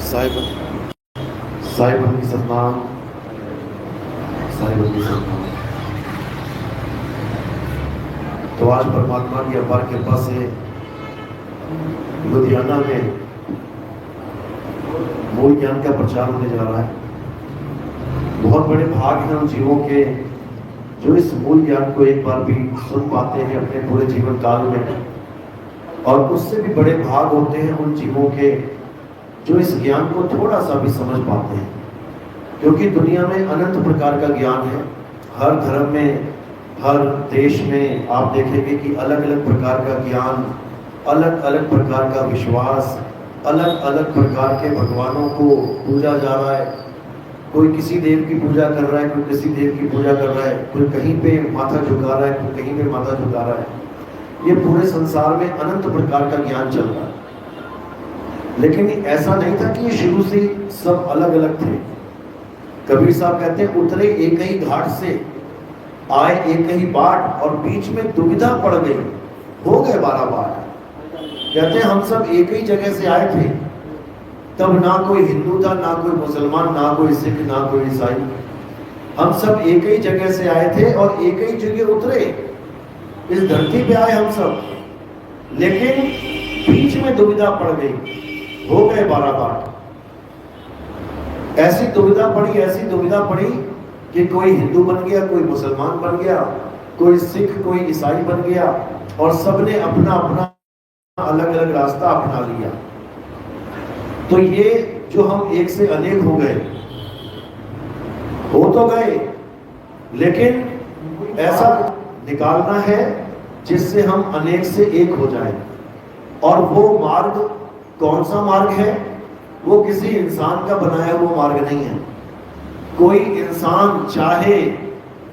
साहिब साहिब की सतनाम, साहिब की सतनाम। तो आज परमात्मा की अपार कृपा से लुधियाना में मूल ज्ञान का प्रचार होने जा रहा है। बहुत बड़े भाग हैं उन जीवों के जो इस मूल ज्ञान को एक बार भी सुन पाते हैं अपने पूरे जीवन काल में, और उससे भी बड़े भाग होते हैं उन जीवों के जो इस ज्ञान को थोड़ा सा भी समझ पाते हैं। क्योंकि दुनिया में अनंत प्रकार का ज्ञान है। हर धर्म में, हर देश में आप देखेंगे कि अलग अलग प्रकार का ज्ञान, अलग अलग प्रकार का विश्वास, अलग अलग प्रकार के भगवानों को पूजा जा रहा है। कोई किसी देव की पूजा कर रहा है, कोई किसी देव की पूजा कर रहा है, कोई कहीं पे माथा झुका रहा है, कोई कहीं पे माथा झुका रहा है। ये पूरे संसार में अनंत प्रकार का ज्ञान चल रहा है। लेकिन ऐसा नहीं था कि ये शुरू से सब अलग अलग थे। कबीर साहब कहते हैं, उतरे एक ही घाट से, आए एक ही बाट, और बीच में दुविधा पड़ गई, हो गए 12 बाट। कहते हैं हम सब एक ही जगह से आए थे, तब ना कोई हिंदू था, ना कोई मुसलमान, ना कोई सिख, ना कोई ईसाई। हम सब एक ही जगह से आए थे और एक ही जगह उतरे, इस धरती पे आए हम सब। लेकिन बीच में दुविधा पड़ गई, हो गए 12 बाट। ऐसी दुविधा पड़ी कि कोई हिंदू बन गया, कोई मुसलमान बन गया, कोई सिख, कोई ईसाई बन गया, और सबने अपना अपना अलग अलग रास्ता अपना लिया। तो ये जो हम एक से अनेक हो गए, हो तो गए, लेकिन ऐसा निकालना है जिससे हम अनेक से एक हो जाएं। और वो मार्ग कौन सा मार्ग है? वो किसी इंसान का बनाया हुआ मार्ग नहीं है। कोई इंसान चाहे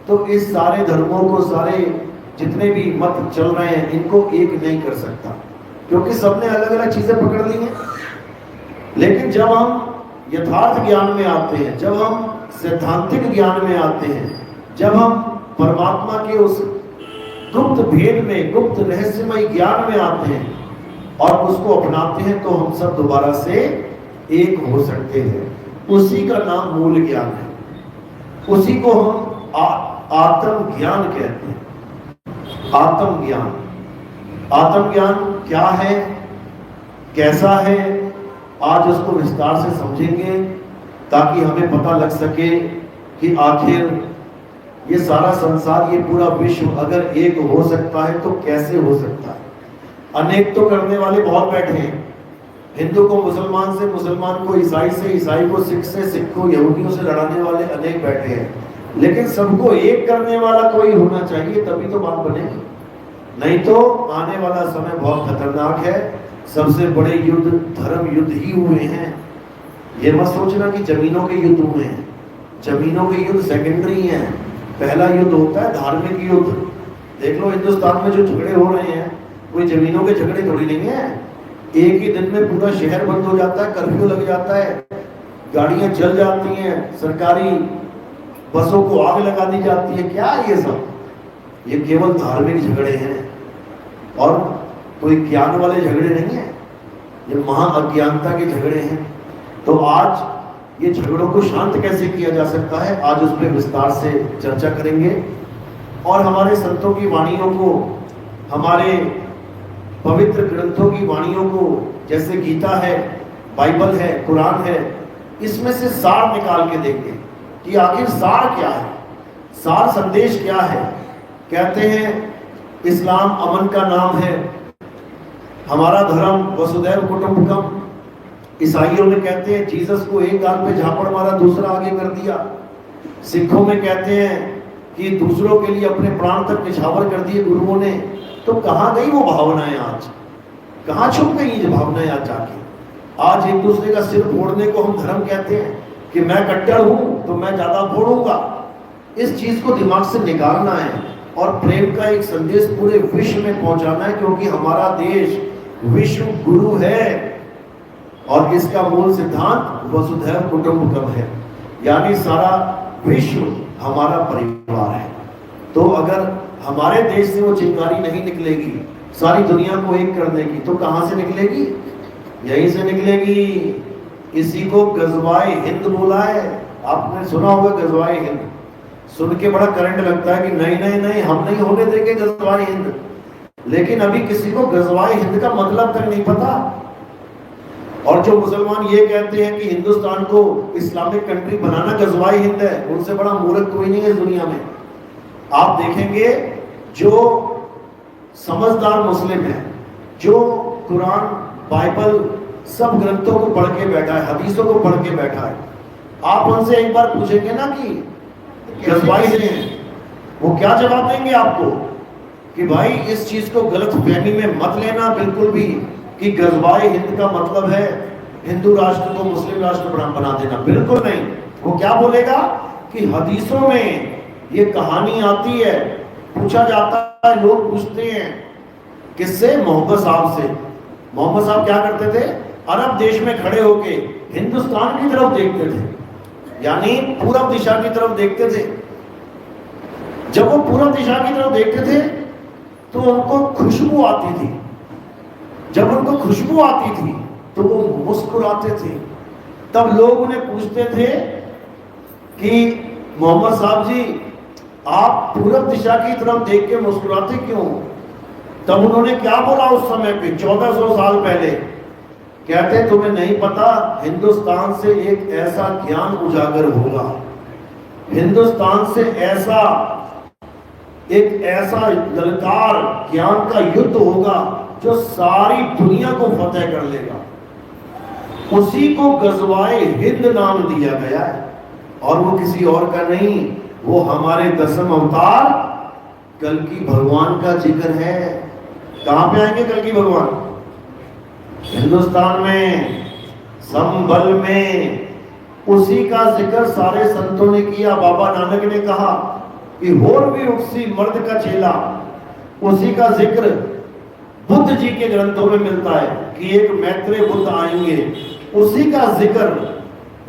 तो इस सारे धर्मों को, सारे जितने भी मत चल रहे हैं, इनको एक नहीं कर सकता, क्योंकि सबने अलग अलग चीजें पकड़ ली हैं। लेकिन जब हम यथार्थ ज्ञान में आते हैं, जब हम सैद्धांतिक ज्ञान में आते हैं, जब हम परमात्मा के उस गुप्त भेद में, गुप्त रहस्यमय ज्ञान में आते हैं और उसको अपनाते हैं, तो हम सब दोबारा से एक हो सकते हैं। उसी का नाम मूल ज्ञान है। उसी को हम आत्म ज्ञान कहते हैं। आत्म ज्ञान, आत्म ज्ञान क्या है, कैसा है, आज उसको विस्तार से समझेंगे, ताकि हमें पता लग सके कि आखिर ये सारा संसार, ये पूरा विश्व अगर एक हो सकता है तो कैसे हो सकता है। अनेक तो करने वाले बहुत बैठे हैं। हिंदू को मुसलमान से, मुसलमान को ईसाई से, ईसाई को सिख से, सिख को यहूदियों से लड़ाने वाले अनेक बैठे हैं। लेकिन सबको एक करने वाला कोई होना चाहिए, तभी तो बात बनेगी। नहीं तो आने वाला समय बहुत खतरनाक है। सबसे बड़े युद्ध धर्म युद्ध ही हुए हैं। ये मत सोचना कि जमीनों के युद्ध हुए हैं। जमीनों के युद्ध सेकेंडरी हैं। पहला युद्ध होता है धार्मिक युद्ध। देख लो हिंदुस्तान में जो झगड़े हो रहे हैं, कोई जमीनों के झगड़े थोड़ी नहीं है। एक ही दिन में पूरा शहर बंद हो जाता है, कर्फ्यू लग जाता है, गाड़ियां जल जाती हैं, सरकारी बसों को आग लगा दी जाती है। क्या ये सब? ये केवल धार्मिक झगड़े हैं और कोई ज्ञान वाले झगड़े नहीं है। ये महा अज्ञानता के झगड़े हैं। तो आज ये झगड़ों को शांत कैसे किया जा सकता है, आज उस पर विस्तार से चर्चा करेंगे। और हमारे संतों की वाणियों को, हमारे पवित्र ग्रंथों की वाणियों को, जैसे गीता है, बाइबल है, कुरान है, इसमें से सार निकाल के देंगे कि आखिर सार क्या है, सार संदेश क्या है। कहते हैं इस्लाम अमन का नाम है, हमारा धर्म वसुधैव कुटुंबकम। ईसाइयों में कहते हैं जीसस को एक गाल पे झापड़ मारा, दूसरा आगे कर दिया। सिखों में कहते हैं कि दूसरों के लिए अपने प्राण तक निछावर कर दिए गुरुओं ने। तो कहाँ गई वो भावनाएं आज? कहाँ छुप गई ये भावनाएं आज जाके? आज एक दूसरे का सिर फोड़ने को हम धर्म कहते हैं कि मैं कट्टर हूं तो मैं ज्यादा फोड़ूंगा। इस चीज को दिमाग से निकालना है और प्रेम का एक संदेश पूरे विश्व में पहुंचाना है, क्योंकि हमारा देश विश्व गुरु है और इसका मूल सिद्धांत वसुधैव कुटुंबकम है, यानी सारा विश्व हमारा परिवार है। तो अगर हमारे देश से वो चिंगारी नहीं निकलेगी सारी दुनिया को एक करने की, तो कहां से निकलेगी? यहीं से निकलेगी। इसी को गजवाए हिंद बोला है। आपने सुना होगा गजवाए हिंद, सुन के बड़ा करंट लगता है कि नहीं नहीं नहीं, हम नहीं होने देंगे गजवाए हिंद। लेकिन अभी किसी को गजवाए हिंद का मतलब तक नहीं पता। और जो मुसलमान ये कहते हैं कि हिंदुस्तान को इस्लामिक कंट्री बनाना गजवाए हिंद है, उनसे बड़ा मूर्ख कोई नहीं है इस दुनिया में। आप देखेंगे जो समझदार मुस्लिम है, जो कुरान बाइबल सब ग्रंथों को पढ़ के बैठा है, हदीसों को पढ़ के बैठा है, आप उनसे एक बार पूछेंगे ना कि गजवाई हिंद है, वो क्या जवाब देंगे आपको कि भाई इस चीज को गलत फहमी में मत लेना बिल्कुल भी कि गजवाए हिंद का मतलब है हिंदू राष्ट्र को मुस्लिम राष्ट्र बना देना, बिल्कुल नहीं। वो क्या बोलेगा कि हदीसों में ये कहानी आती है, पूछा जाता है, लोग पूछते हैं किससे? मोहम्मद साहब से। मोहम्मद साहब क्या करते थे? अरब देश में खड़े होके हिंदुस्तान की तरफ देखते थे, यानी पूरब दिशा की तरफ देखते थे। जब वो पूरब दिशा की तरफ देखते थे तो उनको खुशबू आती थी, जब उनको खुशबू आती थी तो वो मुस्कुराते थे। तब लोग उन्हें पूछते थे कि मोहम्मद साहब जी आप पूरब दिशा की तरफ देख के मुस्कुराते क्यों? तब उन्होंने क्या बोला उस समय पे, 1400 साल पहले? कहते तुम्हें नहीं पता, हिंदुस्तान से एक ऐसा ज्ञान उजागर होगा, हिंदुस्तान से एक ऐसा ललकार ज्ञान का युद्ध होगा जो सारी दुनिया को फतेह कर लेगा। उसी को गजवाए हिंद नाम दिया गया है, और वो किसी और का नहीं, वो हमारे 10वें अवतार कल्कि भगवान का जिक्र है। कहां पे आएंगे कल्कि भगवान? हिंदुस्तान में, संभल में। उसी का जिक्र सारे संतों ने किया। बाबा नानक ने कहा कि होर भी उसी मर्द का चेला। उसी का जिक्र बुद्ध जी के ग्रंथों में मिलता है कि एक मैत्रेय बुद्ध आएंगे। उसी का जिक्र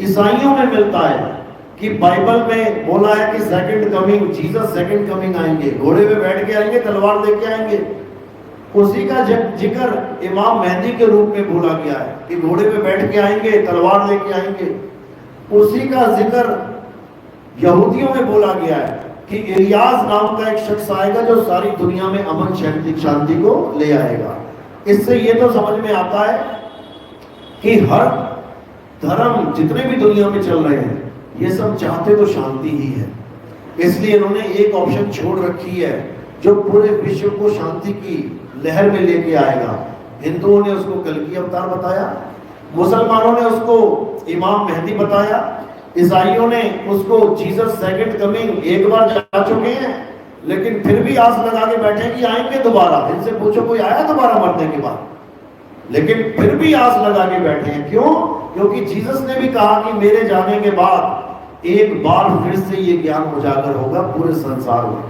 ईसाइयों में मिलता है कि बाइबल में बोला है कि second coming, Jesus second coming आएंगे, घोड़े पे बैठ के आएंगे, तलवार लेके आएंगे। उसी का जिक्र इमाम मेहदी के रूप में बोला गया है कि घोड़े पे बैठ के आएंगे, तलवार लेके आएंगे। उसी का जिक्र यहूदियों में बोला गया है कि इलियास नाम का एक शख्स आएगा जो सारी दुनिया में अमन शांति को ले आएगा। इससे ये तो समझ में आता है कि हर धर्म जितने भी दुनिया में चल रहे हैं ये सब चाहते तो शांति ही है। इसलिए इन्होंने एक ऑप्शन छोड़ रखी है जो पूरे विश्व को शांति की लहर में लेके आएगा। हिंदुओं ने उसको कल्कि अवतार बताया, मुसलमानों ने उसको इमाम मेहदी बताया, ईसाइयों ने उसको जीसस सेकंड कमिंग एक बार जा चुके हैं, लेकिन फिर भी आस लगा के बैठे कि आएंगे दोबारा। इनसे पूछो कोई आया दोबारा मरने के बाद? लेकिन फिर भी आस लगा के बैठे हैं। क्यों? क्योंकि जीसस ने भी कहा कि मेरे जाने के बाद एक बार फिर से ये ज्ञान उजागर होगा पूरे संसार में।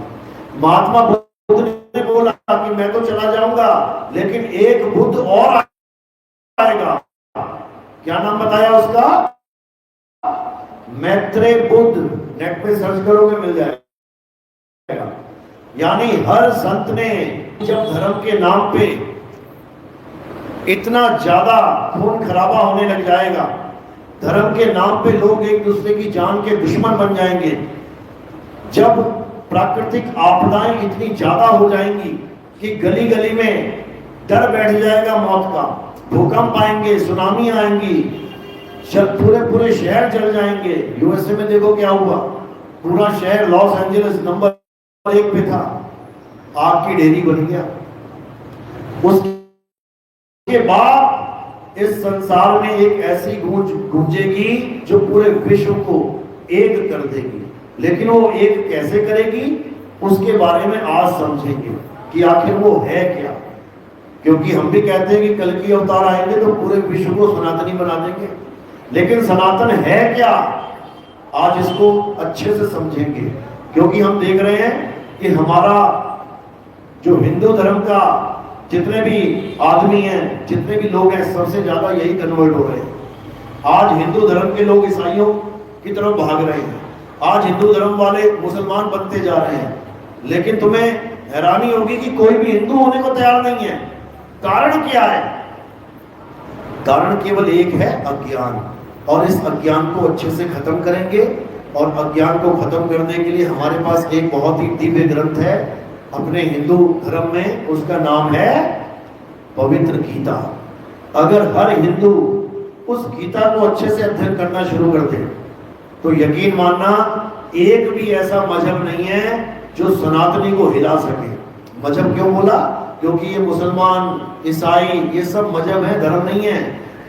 महात्मा बुद्ध ने बोला कि मैं तो चला जाऊंगा लेकिन एक बुद्ध और आएगा। क्या नाम बताया उसका? मैत्रेय बुद्ध। नेट पे सर्च करोगे मिल जाएगा। यानी हर संत ने जब धर्म के नाम पे इतना ज्यादा खून खराबा होने लग जाएगा, धर्म के नाम पे लोग एक दूसरे की जान के दुश्मन बन जाएंगे, जब प्राकृतिक आपदाएं इतनी ज्यादा हो जाएंगी कि गली गली में डर बैठ जाएगा मौत का, भूकंप आएंगे, सुनामी आएंगी, पूरे शहर जल जाएंगे। यूएसए में देखो क्या हुआ, पूरा शहर लॉस एंजलिस नंबर 1 पे था, आग की ढेरी बन गया। उसके बाद इस संसार में एक ऐसी गूंज गूंजेगी जो पूरे विश्व को एक कर देगी। लेकिन वो एक कैसे करेगी उसके बारे में आज समझेंगे कि आखिर वो है क्या। क्योंकि हम भी कहते हैं कि कल्कि अवतार आएंगे तो पूरे विश्व को सनातनी बना देंगे, लेकिन सनातन है क्या आज इसको अच्छे से समझेंगे। क्योंकि हम देख रहे हैं कि हमारा जो हिंदू धर्म का जितने भी आदमी हैं, जितने भी लोग हैं, सबसे ज्यादा यही कन्वर्ट हो रहे हैं। आज हिंदू धर्म के लोग ईसाइयों की तरफ भाग रहे हैं, आज हिंदू धर्म वाले मुसलमान बनते जा रहे हैं। लेकिन तुम्हें हैरानी होगी कि कोई भी हिंदू होने को तैयार नहीं है। कारण क्या है? कारण केवल एक है, अज्ञान। और इस अज्ञान को अच्छे से खत्म करेंगे। और अज्ञान को खत्म करने के लिए हमारे पास एक बहुत ही दिव्य ग्रंथ है अपने हिंदू धर्म में, उसका नाम है पवित्र गीता। अगर हर हिंदू उस गीता को अच्छे से अध्ययन करना शुरू कर दे तो यकीन मानना एक भी ऐसा मजहब नहीं है जो सनातनी को हिला सके। मजहब क्यों बोला? क्योंकि ये मुसलमान, ईसाई, ये सब मजहब है, धर्म नहीं है।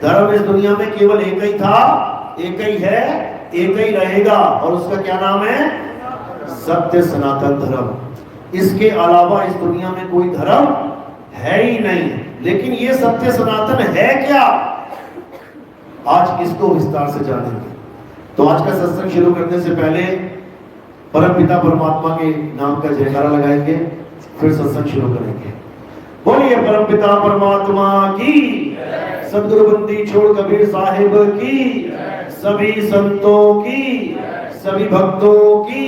धर्म इस दुनिया में केवल एक ही था, एक ही है, एक ही रहेगा, और उसका क्या नाम है? सत्य सनातन धर्म। इसके अलावा इस दुनिया में कोई धर्म है ही नहीं। लेकिन ये सत्य सनातन है क्या, आज इसको विस्तार से जानेंगे। तो आज का सत्संग शुरू करने से पहले परमपिता परमात्मा के नाम का जयकारा लगाएंगे, फिर सत्संग शुरू करेंगे। बोलिए परमपिता परमात्मा की, सदगुरु बंदी छोड़ कबीर साहिब की, सभी संतों की, सभी भक्तों की,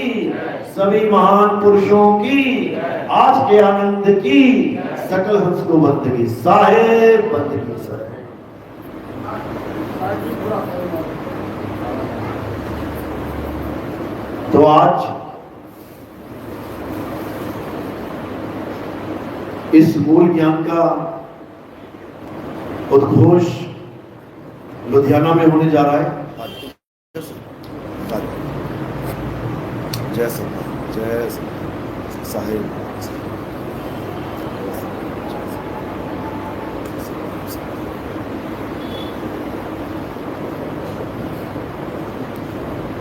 सभी महान पुरुषों की, आज के आनंद की, सकल हंस को बंदगी साहेब बंदगी सर। तो आज इस मूल ज्ञान का उद्घोष लुधियाना में होने जा रहा है। जय साहिब।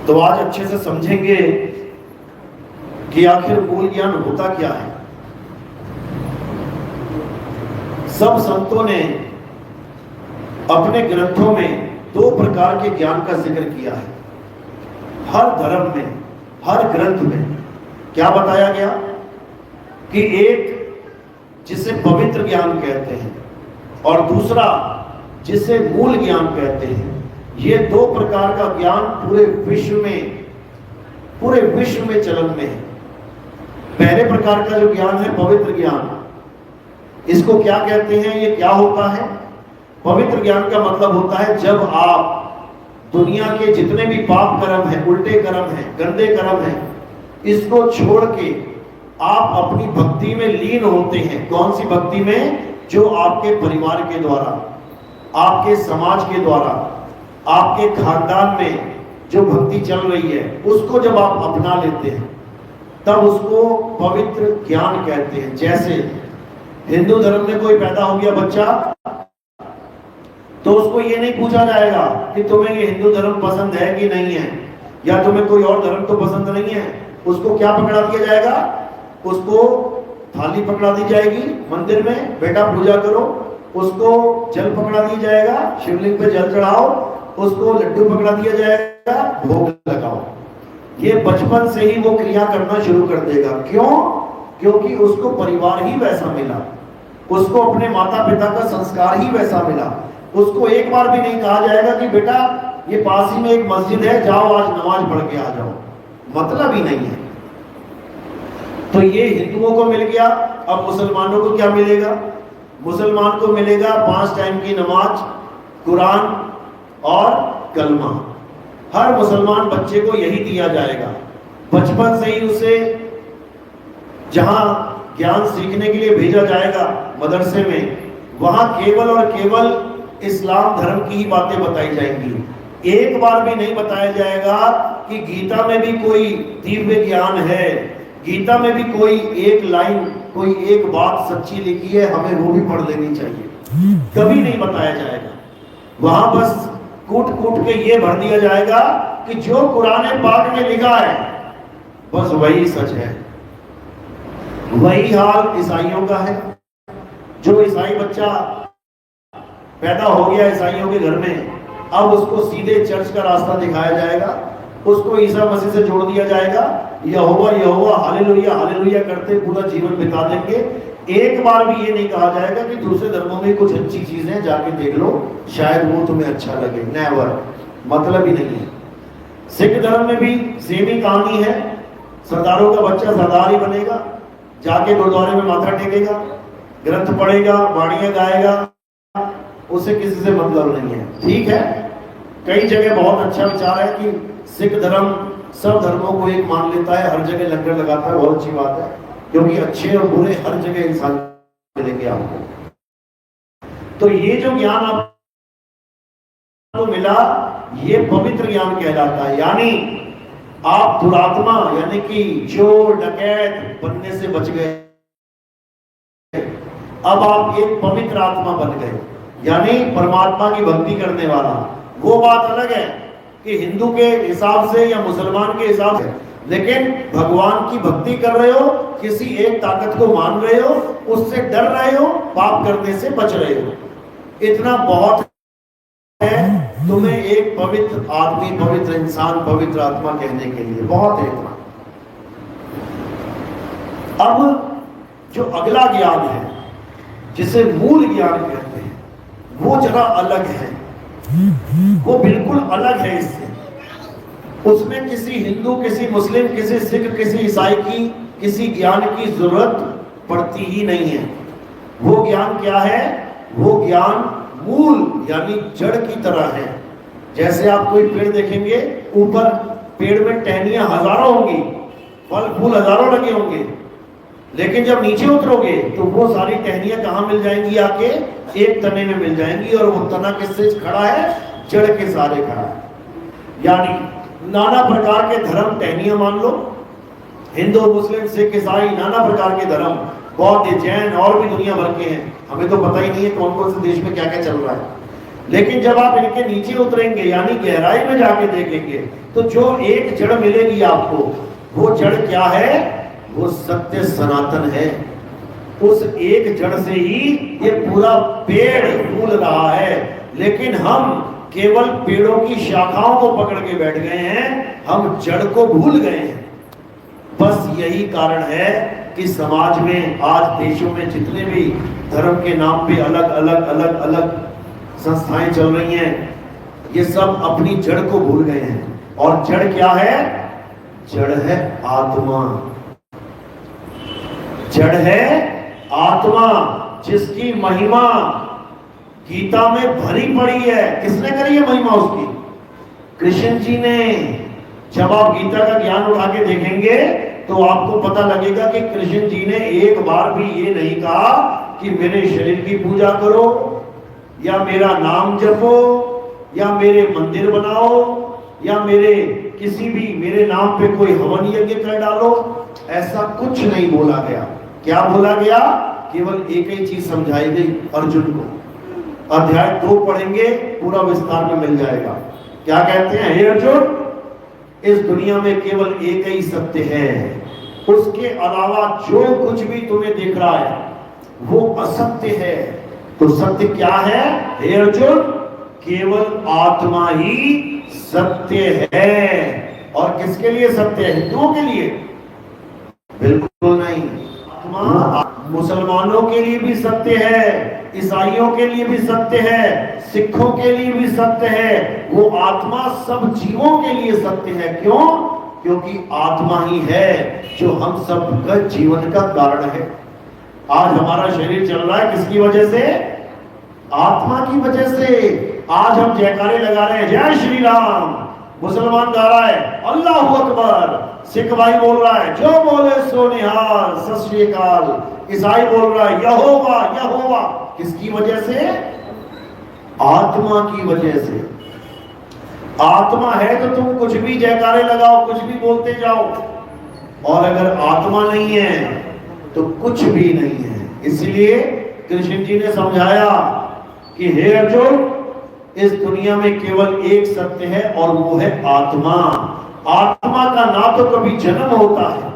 तो आज अच्छे से समझेंगे कि आखिर मूल ज्ञान होता क्या है। सब संतों ने अपने ग्रंथों में दो प्रकार के ज्ञान का जिक्र किया है। हर धर्म में, हर ग्रंथ में क्या बताया गया कि एक जिसे पवित्र ज्ञान कहते हैं और दूसरा जिसे मूल ज्ञान कहते हैं। ये दो प्रकार का ज्ञान पूरे विश्व में चलन में है। पहले प्रकार का जो ज्ञान है पवित्र ज्ञान, इसको क्या कहते हैं, ये क्या होता है? पवित्र ज्ञान का मतलब होता है जब आप दुनिया के जितने भी पाप कर्म हैं, उल्टे कर्म हैं, गंदे कर्म हैं, इसको छोड़ के आप अपनी भक्ति में लीन होते हैं। कौन सी भक्ति में? जो आपके परिवार के द्वारा, आपके समाज के द्वारा, आपके खानदान में जो भक्ति चल रही है, उसको जब आप अपना लेते हैं तब उसको पवित्र ज्ञान कहते हैं। जैसे हिंदू धर्म में कोई पैदा हो गया बच्चा, तो उसको ये नहीं पूछा जाएगा कि तुम्हें ये हिंदू धर्म पसंद है कि नहीं है, या तुम्हें कोई और धर्म तो पसंद नहीं है। उसको क्या पकड़ा दिया जाएगा? उसको थाली पकड़ा दी जाएगी मंदिर में, बेटा पूजा करो। उसको जल पकड़ा दिया जाएगा, शिवलिंग पे जल चढ़ाओ। उसको लड्डू पकड़ा दिया जाएगा, भोग लगाओ। ये बचपन से ही वो क्रिया करना शुरू कर देगा। क्यों? क्योंकि उसको परिवार ही वैसा मिला, उसको अपने माता पिता का संस्कार ही वैसा मिला। उसको एक बार भी नहीं कहा जाएगा कि बेटा ये पास ही में एक मस्जिद है, जाओ आज नमाज पढ़ के आ जाओ। मतलब ही नहीं है। तो ये हिंदुओं को मिल गया। अब मुसलमानों को क्या मिलेगा? मुसलमान को मिलेगा 5 टाइम की नमाज, कुरान और कलमा। हर मुसलमान बच्चे को यही दिया जाएगा। बचपन से ही उसे जहां ज्ञान सीखने के लिए भेजा जाएगा मदरसे में, वहां केवल और केवल इस्लाम धर्म की ही बातें बताई जाएंगी। एक बार भी नहीं बताया जाएगा कि गीता में भी कोई दिव्य ज्ञान है, गीता में भी कोई एक लाइन, कोई एक बात सच्ची लिखी है, हमें वो भी पढ़ लेनी चाहिए। कभी नहीं बताया जाएगा। वहां बस कूट कूट के ये भर दिया जाएगा कि जो कुरान पाक में लिखा है बस वही सच है। वही हाल ईसाइयों का है। जो ईसाई बच्चा पैदा हो गया ईसाइयों के घर में, अब उसको सीधे चर्च का रास्ता दिखाया जाएगा, उसको ईसा मसीह से जोड़ दिया जाएगा। यहोवा यहोवा हालेलुया हालेलुया करते पूरा जीवन बिता देंगे। एक बार भी ये नहीं कहा जाएगा कि दूसरे धर्मों में कुछ अच्छी चीजें जाके देख लो, शायद वो तुम्हें अच्छा लगे। नेवर, मतलब ही नहीं है। सिख धर्म में भी सेम ही कहानी है। सरदारों का बच्चा सरदार ही बनेगा, जाके गुरुद्वारे में माथा टेकेगा, ग्रंथ पढ़ेगा, वाणियां गाएगा, उसे किसी से मतलब नहीं है। ठीक है, कई जगह बहुत अच्छा विचार है कि सिख धर्म सब धर्मों को एक मान लेता है, हर जगह लंगर लगाता है, बहुत अच्छी बात है, क्योंकि अच्छे और बुरे हर जगह इंसान मिलेंगे आपको। तो ये जो ज्ञान आपको मिला, ये पवित्र ज्ञान कहलाता है। यानी आप दुरात्मा यानी कि चोर डकैत बनने से बच गए, अब आप एक पवित्र आत्मा बन गए, यानी परमात्मा की भक्ति करने वाला। वो बात अलग है कि हिंदू के हिसाब से या मुसलमान के हिसाब से, लेकिन भगवान की भक्ति कर रहे हो, किसी एक ताकत को मान रहे हो, उससे डर रहे हो, पाप करने से बच रहे हो, इतना बहुत है तुम्हें एक पवित्र आदमी, पवित्र इंसान, पवित्र आत्मा कहने के लिए, बहुत है इतना। अब जो अगला ज्ञान है जिसे मूल ज्ञान कहते हैं, वो जरा अलग है, वो बिल्कुल अलग है इससे। उसमें किसी हिंदू, किसी मुस्लिम, किसी सिख, किसी ईसाई की किसी ज्ञान की जरूरत पड़ती ही नहीं है। वो ज्ञान क्या है? वो ज्ञान मूल यानी जड़ की तरह है। जैसे आप कोई पेड़ देखेंगे, ऊपर पेड़ में टहनियां हजारों होंगी, फल फूल हजारों लगे होंगे, लेकिन जब नीचे उतरोगे तो वो सारी टहनियां कहां मिल जाएंगी? आके एक तने में मिल जाएंगी, और वो तना किससे खड़ा है? जड़ के सहारे खड़ा है। यानी नाना प्रकार के धर्म टहनियां मान लो, हिंदू, मुस्लिम, सिख, ईसाई, नाना प्रकार के धर्म, बौद्ध, जैन और भी दुनिया भर के हैं, हमें तो पता ही नहीं है कौन कौन से देश में क्या क्या चल रहा है। लेकिन जब आप इनके नीचे उतरेंगे यानी गहराई में जाके देखेंगे, तो जो एक जड़ मिलेगी आपको, वो जड़ क्या है? वो सत्य सनातन है। उस एक जड़ से ही ये पूरा पेड़ फूल रहा है, लेकिन हम केवल पेड़ों की शाखाओं को पकड़ के बैठ गए हैं, हम जड़ को भूल गए हैं। बस यही कारण है कि समाज में आज देशों में जितने भी धर्म के नाम पे अलग अलग अलग अलग संस्थाएं चल रही हैं, ये सब अपनी जड़ को भूल गए हैं। और जड़ क्या है? जड़ है आत्मा। जड़ है आत्मा, जिसकी महिमा गीता में भरी पड़ी है। किसने करी है महिमा उसकी? कृष्ण जी ने। जब आप गीता का ज्ञान उठा के देखेंगे तो आपको पता लगेगा कि कृष्ण जी ने एक बार भी ये नहीं कहा कि मेरे शरीर की पूजा करो, या मेरा नाम जपो, या मेरे मंदिर बनाओ, या मेरे किसी भी मेरे नाम पे कोई हवन यज्ञ कर डालो। ऐसा कुछ नहीं बोला गया। क्या बोला गया? केवल एक ही चीज समझाई गई अर्जुन को। अध्याय 2 पढ़ेंगे, पूरा विस्तार में मिल जाएगा। क्या कहते हैं? हे अर्जुन, इस दुनिया में केवल एक ही सत्य है, उसके अलावा जो कुछ भी तुम्हें दिख रहा है वो असत्य है। तो सत्य क्या है? हे अर्जुन, केवल आत्मा ही सत्य है। और किसके लिए सत्य है? हिंदुओं के लिए? बिल्कुल नहीं। आत्मा मुसलमानों के लिए भी सत्य है, ईसाइयों के लिए भी सत्य है, सिखों के लिए भी सत्य है। वो आत्मा सब जीवों के लिए सत्य है। क्यों? क्योंकि आत्मा ही है जो हम सब का जीवन का कारण है। आज हमारा शरीर चल रहा है किसकी वजह से? आत्मा की वजह से। आज हम जयकारे लगा रहे हैं, जय श्री राम। मुसलमान गा रहा है अल्लाहू अकबर, सिख भाई बोल रहा है जो बोले सो निहाल, सत श्री अकाल। ईसाई बोल रहा है यहोवा यहोवा। किसकी वजह से? आत्मा की वजह से। आत्मा है तो तुम कुछ भी जयकारे लगाओ, कुछ भी बोलते जाओ, और अगर आत्मा नहीं है तो कुछ भी नहीं है। इसलिए कृष्ण जी ने समझाया कि हे अर्जुन, इस दुनिया में केवल एक सत्य है और वो है आत्मा। आत्मा का ना तो कभी जन्म होता है,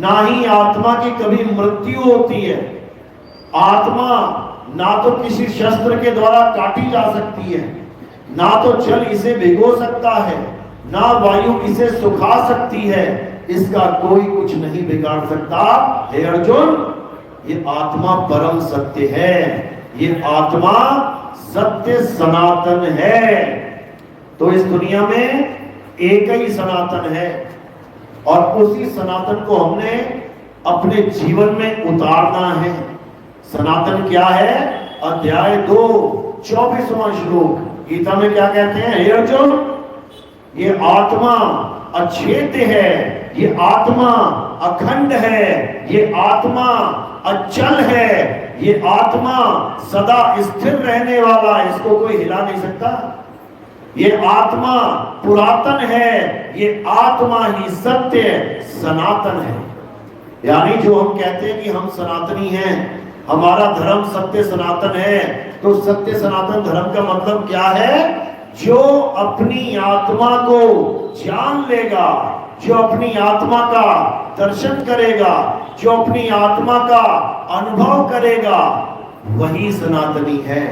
ना ही आत्मा की कभी मृत्यु होती है। आत्मा ना तो किसी शस्त्र के द्वारा काटी जा सकती है, ना तो जल इसे भिगो सकता है, ना वायु इसे सुखा सकती है। इसका कोई कुछ नहीं बिगाड़ सकता। हे अर्जुन, ये आत्मा परम सत्य है, ये आत्मा सत्य सनातन है। तो इस दुनिया में एक ही सनातन है, और उसी सनातन को हमने अपने जीवन में उतारना है। सनातन क्या है? अध्याय 2 24वां श्लोक, गीता में क्या कहते हैं? हे अर्जुन, ये आत्मा अछेद्य है, ये आत्मा अखंड है, ये आत्मा अचल है, ये आत्मा सदा स्थिर रहने वाला, इसको कोई हिला नहीं सकता। ये आत्मा पुरातन है, ये आत्मा ही सत्य सनातन है। यानी जो हम कहते हैं कि हम सनातनी हैं, हमारा धर्म सत्य सनातन है, तो सत्य सनातन धर्म का मतलब क्या है? जो अपनी आत्मा को जान लेगा, जो अपनी आत्मा का दर्शन करेगा, जो अपनी आत्मा का अनुभव करेगा, वही सनातनी है।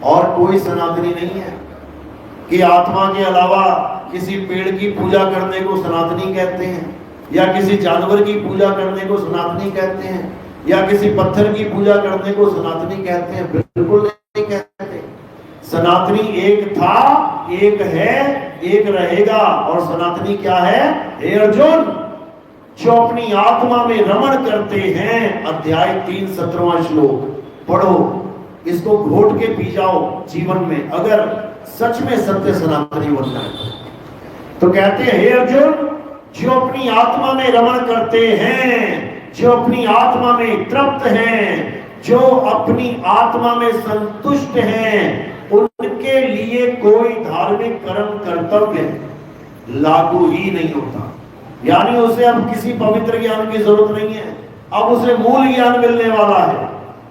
और कोई सनातनी नहीं है कि आत्मा के अलावा किसी पेड़ की पूजा करने को सनातनी कहते हैं, या किसी जानवर की पूजा करने को सनातनी कहते हैं, या किसी पत्थर की पूजा करने को सनातनी कहते हैं। बिल्कुल नहीं कहते। सनातनी एक था, एक है, एक रहेगा। और सनातनी क्या है? हे अर्जुन, जो अपनी आत्मा में रमण करते हैं, अध्याय 3 17वां श्लोक पढ़ो, इसको घोट के पी जाओ जीवन में, अगर सच में सत्य सनातनी बनना है। तो कहते हैं, हे अर्जुन, जो अपनी आत्मा में रमण करते हैं, जो अपनी आत्मा में तृप्त हैं, जो अपनी आत्मा में संतुष्ट हैं, उनके लिए कोई धार्मिक कर्म कर्तव्य लागू ही नहीं होता। यानी उसे अब किसी पवित्र ज्ञान की जरूरत नहीं है, अब उसे मूल ज्ञान मिलने वाला है।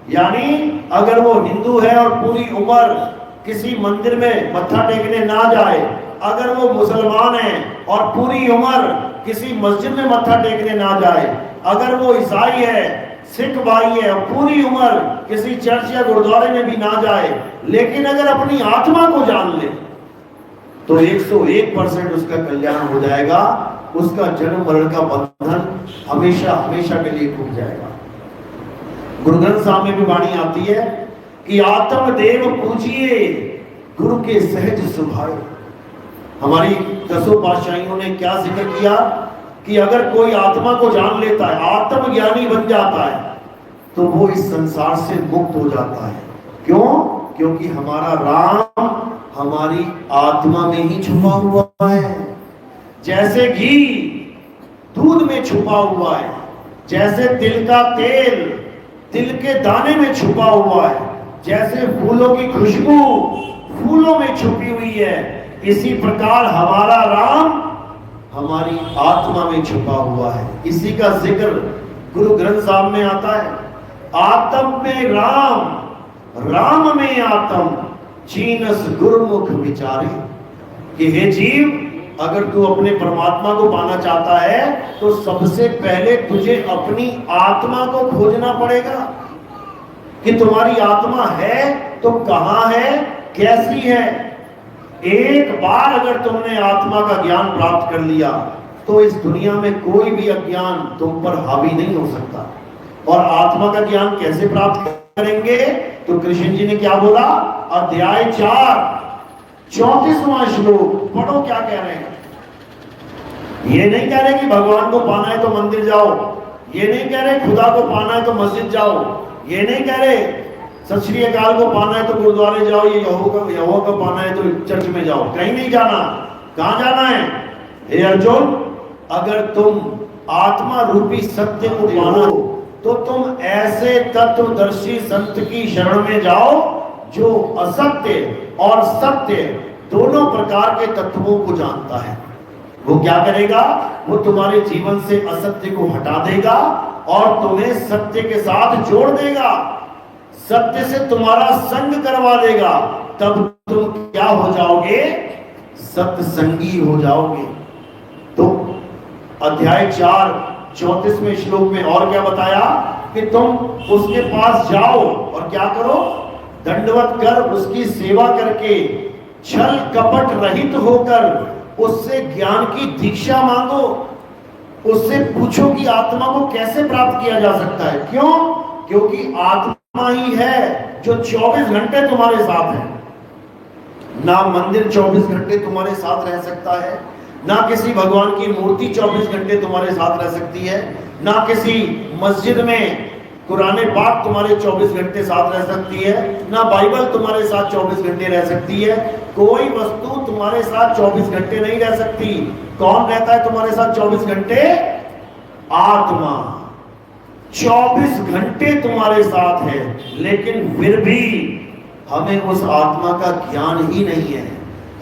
यानी अगर वो हिंदू है और पूरी उम्र किसी मंदिर में मत्था टेकने ना जाए, अगर वो मुसलमान है और पूरी उम्र किसी मस्जिद में मत्था टेकने ना जाए, अगर वो ईसाई है, सिख भाई है और पूरी उम्र किसी चर्च या गुरुद्वारे में भी ना जाए, लेकिन अगर अपनी आत्मा को जान ले, तो 101% उसका कल्याण हो जाएगा। उसका जन्म मरण का बंधन हमेशा हमेशा के लिए टूट जाएगा। गुरु ग्रंथ साहब में भी वाणी आती है कि आत्म देव पूजिए, गुरु के सहज स्वभाव। हमारी 10 पातशाहियों ने क्या जिक्र किया कि अगर कोई आत्मा को जान लेता है, आत्मज्ञानी बन जाता है, तो वो इस संसार से मुक्त हो जाता है। क्यों? क्योंकि हमारा राम हमारी आत्मा में ही छुपा हुआ है। जैसे घी दूध में छुपा हुआ है, जैसे तिल का तेल तिल के दाने में छुपा हुआ है, जैसे फूलों की खुशबू फूलों में छुपी हुई है, इसी प्रकार हमारा राम हमारी आत्मा में छुपा हुआ है। इसी का जिक्र गुरु ग्रंथ साहब में आता है। आत्म में राम, राम में आत्म, चीनस गुरुमुख विचारे। कि हे जीव, अगर तू अपने परमात्मा को पाना चाहता है तो सबसे पहले तुझे अपनी आत्मा को खोजना पड़ेगा कि तुम्हारी आत्मा है तो कहां है, कैसी है। एक बार अगर तुमने आत्मा का ज्ञान प्राप्त कर लिया तो इस दुनिया में कोई भी अज्ञान तुम पर हावी नहीं हो सकता। और आत्मा का ज्ञान कैसे प्राप्त करेंगे? तो कृष्ण जी ने क्या बोला? अध्याय 4 34वां श्लोक पढ़ो, क्या कह रहे हैं। ये नहीं कह रहे कि भगवान को पाना है तो मंदिर जाओ, ये नहीं कह रहे खुदा को पाना है तो मस्जिद जाओ, ये नहीं कह रहे सत श्री अकाल को पाना है तो गुरुद्वारे जाओ, ये यहोवा को पाना है तो चर्च में जाओ। कहीं नहीं जाना। कहां जाना है? हे अर्जुन, अगर तुम आत्मा रूपी सत्य को पाना हो तो तुम ऐसे तत्वदर्शी संत की शरण में जाओ जो असत्य और सत्य दोनों प्रकार के तत्वों को जानता है। वो क्या करेगा? वो तुम्हारे जीवन से असत्य को हटा देगा और तुम्हें सत्य के साथ जोड़ देगा, सत्य से तुम्हारा संग करवा देगा। तब तुम क्या हो जाओगे? सत्संगी हो जाओगे। तो अध्याय 4 34वें श्लोक में और क्या बताया कि तुम उसके पास जाओ और क्या करो? दंडवत कर उसकी सेवा करके छल कपट रहित होकर उससे ज्ञान की दीक्षा मांगो। उससे पूछो कि आत्मा को कैसे प्राप्त किया जा सकता है। क्यों? क्योंकि आत्मा ही है जो 24 घंटे तुम्हारे साथ है। ना मंदिर 24 घंटे तुम्हारे साथ रह सकता है, ना किसी भगवान की मूर्ति 24 घंटे तुम्हारे साथ रह सकती है, ना किसी मस्जिद में कुरान पाक तुम्हारे 24 घंटे साथ रह सकती है, ना बाइबल तुम्हारे साथ 24 घंटे रह सकती है। कोई वस्तु तुम्हारे साथ 24 घंटे नहीं रह सकती। कौन रहता है तुम्हारे साथ 24 घंटे? आत्मा 24 घंटे तुम्हारे साथ है, लेकिन फिर भी हमें उस आत्मा का ज्ञान ही नहीं है।